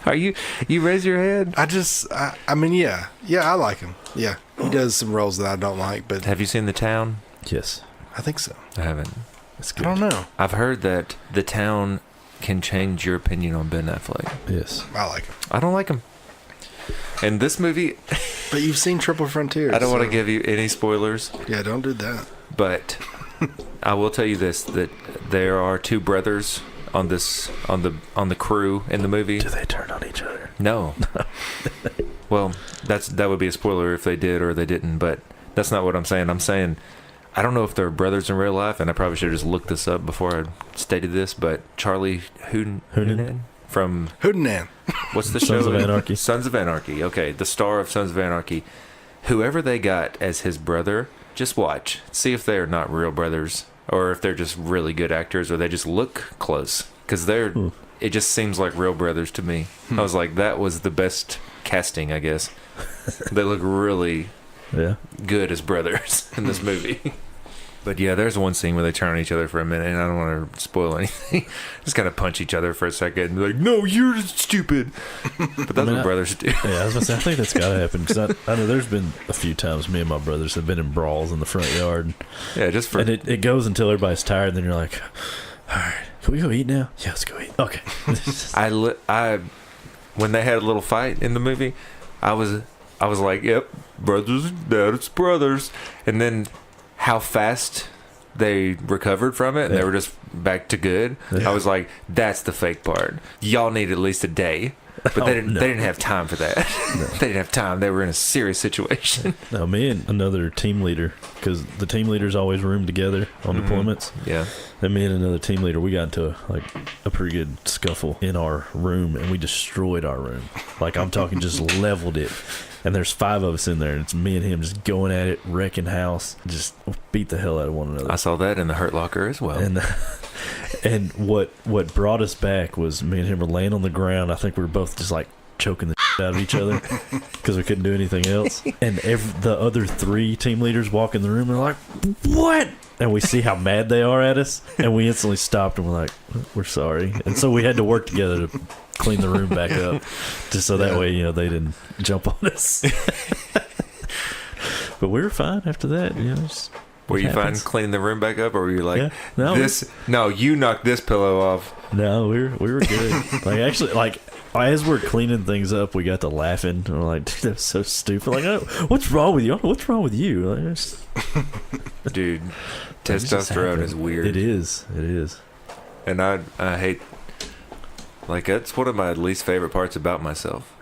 Are you raise your hand? I mean, yeah, I like him. Yeah, he does some roles that I don't like, but Have you seen The Town? Yes, I think so. I haven't. it's I good. don't know. I've heard that The Town can change your opinion on Ben Affleck. Yes. I like him. I don't like him. And this movie, But you've seen Triple Frontier. I don't want to so- give you any spoilers, Yeah, don't do that. but I will tell you this: that there are two brothers on the crew in the movie. Do they turn on each other? No. Well, that would be a spoiler if they did or they didn't, but that's not what I'm saying. I'm saying I don't know if they're brothers in real life, and I probably should have just looked this up before I stated this, but Charlie Hunnam from Hootenann. what's the show? Sons of Anarchy. Sons of Anarchy. Okay, the star of Sons of Anarchy. Whoever they got as his brother, just watch. See if they're not real brothers or if they're just really good actors or they just look close. Because it just seems like real brothers to me. I was like, that was the best casting, I guess. They look really Yeah. good as brothers in this movie. But yeah, there's one scene where they turn on each other for a minute, and I don't want to spoil anything. Just kind of punch each other for a second and be like, no, you're stupid. But that's what brothers do. Yeah, I was gonna say, I think that's gotta happen because I know there's been a few times me and my brothers have been in brawls in the front yard, Yeah, just for and it goes until everybody's tired, and then you're like, all right, can we go eat now? Yeah, let's go eat. Okay. I when they had a little fight in the movie, I was like, yep, brothers, that's brothers. And then how fast they recovered from it and they were just back to good. I was like, that's the fake part. Y'all need at least a day. But they didn't have time for that. They didn't have time. They were in a serious situation. No, me and another team leader, because the team leaders always room together on deployments. Yeah. And me and another team leader, we got into a pretty good scuffle in our room, and we destroyed our room. Like, I'm talking just leveled it. And there's 5 of us in there, and it's me and him just going at it, wrecking house, just beat the hell out of one another. I saw that in the Hurt Locker as well. And what brought us back was me and him were laying on the ground. I think we were both just like choking the out of each other because we couldn't do anything else. And the other 3 team leaders walk in the room and they're like, what? And we see how mad they are at us, and we instantly stopped and we're like, we're sorry. And so we had to work together to clean the room back up, just so that way, you know, they didn't jump on us. But we were fine after that, you know. Were you fine cleaning the room back up, or were you like, yeah. No, you knocked this pillow off? No, we were good. Like, actually, like, as we're cleaning things up, we got to laughing. And we're like, dude, that's so stupid. Like, oh, what's wrong with you? What's wrong with you? Like, dude, testosterone is weird. It is. And I hate, like, that's one of my least favorite parts about myself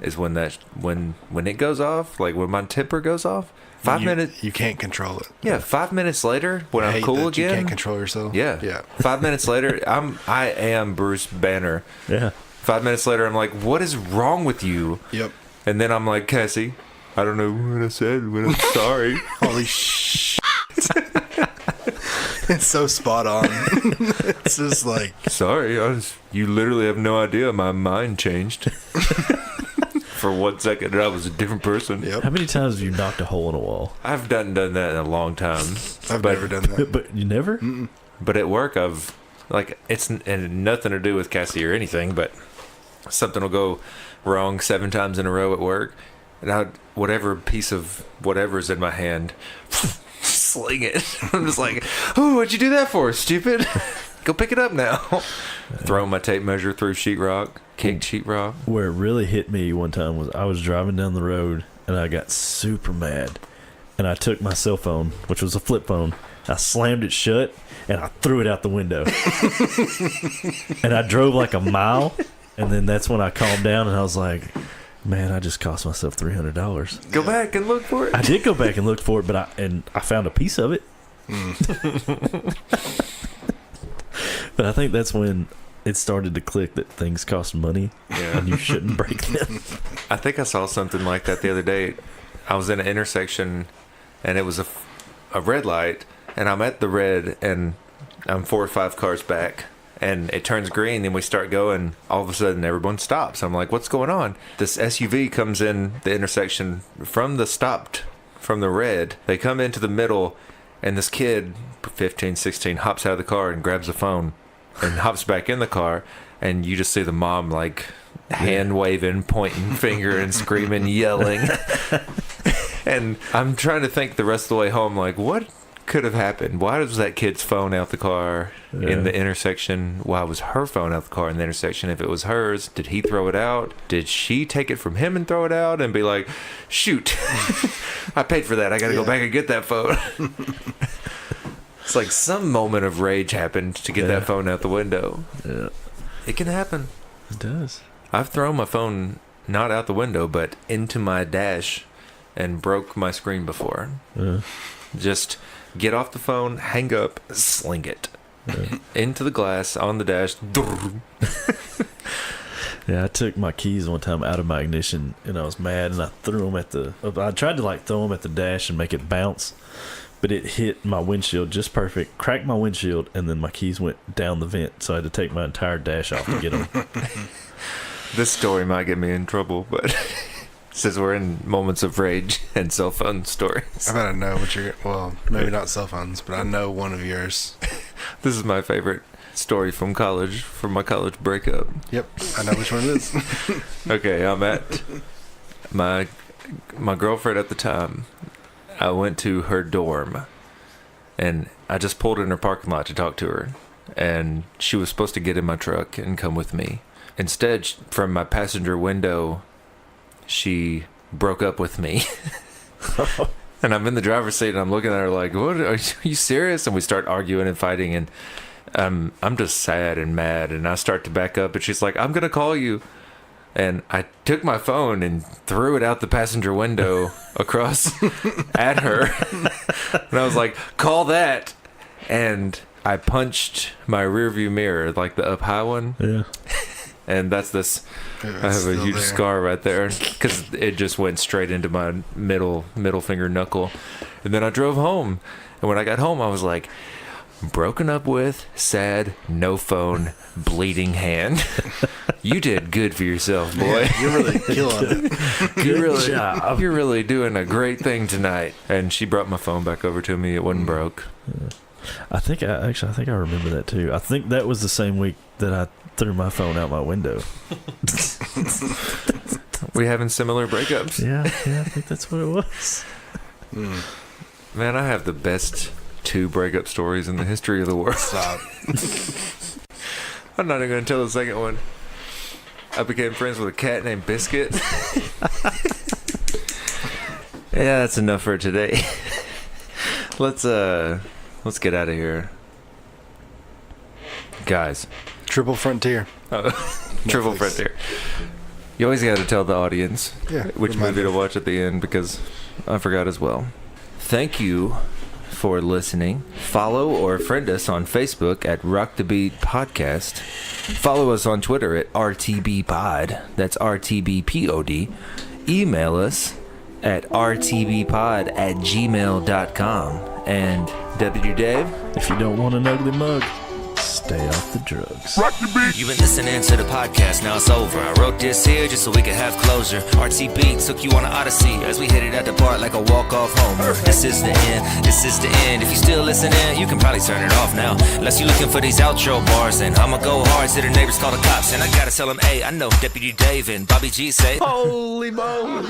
is when it goes off, like when my temper goes off. 5 minutes. You can't control it. Yeah, 5 minutes later, when I'm cool again. You can't control yourself. Yeah. 5 minutes later, I am Bruce Banner. Yeah. 5 minutes later, I'm like, what is wrong with you? Yep. And then I'm like, Cassie, I don't know what I said, but I'm sorry. Holy shit. It's so spot on. It's just like, sorry, you literally have no idea. My mind changed. For 1 second, I was a different person. Yep. How many times have you knocked a hole in a wall? I've done that in a long time. I've never done that. But you never? Mm-mm. But at work, it's and nothing to do with Cassie or anything, but something will go wrong 7 times in a row at work, and whatever piece of whatever's in my hand, sling it. I'm just like, oh, what'd you do that for, stupid? Go pick it up now. Throw my tape measure through sheetrock, kicked sheetrock. Where it really hit me one time was I was driving down the road and I got super mad, and I took my cell phone, which was a flip phone, I slammed it shut and I threw it out the window. And I drove like a mile, and then that's when I calmed down and I was like, man, I just cost myself $300. Go back and look for it. I did go back and look for it, but I found a piece of it. But I think that's when it started to click that things cost money, and you shouldn't break them. I think I saw something like that the other day. I was in an intersection, and it was a red light, and I'm at the red, and I'm 4 or 5 cars back, and it turns green, and we start going. All of a sudden, everyone stops. I'm like, what's going on? This SUV comes in the intersection from the red. They come into the middle, and this kid, 15, 16, hops out of the car and grabs the phone and hops back in the car, and you just see the mom like hand waving, pointing finger and screaming, yelling. And I'm trying to think the rest of the way home, like, what could have happened? Why was that kid's phone out the car in the intersection? Why was her phone out the car in the intersection? If it was hers, did he throw it out? Did she take it from him and throw it out and be like, shoot, I paid for that, I gotta go back and get that phone? It's like some moment of rage happened to get that phone out the window. Yeah. It can happen. It does. I've thrown my phone not out the window, but into my dash and broke my screen before. Just get off the phone, hang up, sling it into the glass on the dash. Yeah, I took my keys one time out of my ignition, and I was mad, and I threw them I tried to throw them at the dash and make it bounce, but it hit my windshield just perfect, cracked my windshield, and then my keys went down the vent, so I had to take my entire dash off to get them. This story might get me in trouble, but since we're in moments of rage and cell phone stories, I bet I know well, maybe not cell phones, but I know one of yours. This is my favorite story from college, from my college breakup. Yep, I know which one it is. Okay, I'm at my girlfriend at the time. I went to her dorm, and I just pulled in her parking lot to talk to her, and she was supposed to get in my truck and come with me. Instead, from my passenger window, she broke up with me. And I'm in the driver's seat, and I'm looking at her like, "What? Are you serious?" And we start arguing and fighting, and I'm just sad and mad. And I start to back up, and she's like, "I'm gonna call you." And I took my phone and threw it out the passenger window across at her. And I was like, "Call that!" And I punched my rearview mirror, like the up high one. Yeah. And that's this. I have a huge scar right there because it just went straight into my middle finger knuckle. And then I drove home. And when I got home, I was like, broken up with, sad, no phone, bleeding hand. You did good for yourself, boy. Yeah, you're really killing it. You're really doing a great thing tonight. And she brought my phone back over to me. It wasn't broke. I think I remember that too. I think that was the same week that I threw my phone out my window. We having similar breakups? Yeah, I think that's what it was. Man, I have the best 2 breakup stories in the history of the world. Stop. I'm not even going to tell the second one. I became friends with a cat named Biscuit. Yeah, that's enough for today. Let's get out of here. Guys. Triple Frontier. Triple Frontier. You always got to tell the audience which movie to watch at the end because I forgot as well. Thank you for listening. Follow or friend us on Facebook at Rock the Beat Podcast. Follow us on Twitter at RTBPod. That's RTBPOD. Email us at rtbpod@gmail.com. And W. Dave? If you don't want an ugly mug, stay off the drugs. You've been listening to the podcast, now it's over. I wrote this here just so we could have closure. RTB took you on an odyssey as we hit it at the park like a walk-off homer. This is the end, this is the end. If you still listening, you can probably turn it off now. Unless you're looking for these outro bars, and I'ma go hard till the neighbors call the cops. And I gotta tell them, hey, I know Deputy Dave and Bobby G say, holy moly.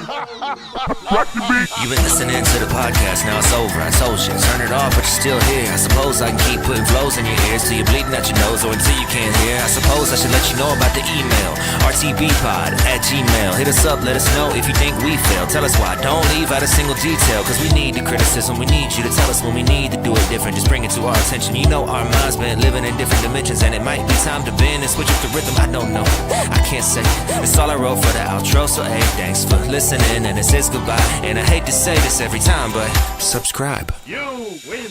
You've been listening to the podcast, now it's over. I told you, turn it off, but you're still here. I suppose I can keep putting flows in your ears till you're bleeding out your nose or until you can't hear. I suppose I should let you know about the email, rtbpod@gmail. Hit us up, let us know if you think we failed. Tell us why, don't leave out a single detail, cause we need the criticism, we need you to tell us when we need to do it different. Just bring it to our attention. You know our minds been living in different dimensions, and it might be time to bend and switch up the rhythm. I don't know, I can't say. It's all I wrote for the outro, so hey, thanks for listening, and this is goodbye. And I hate to say this every time, but subscribe. You win.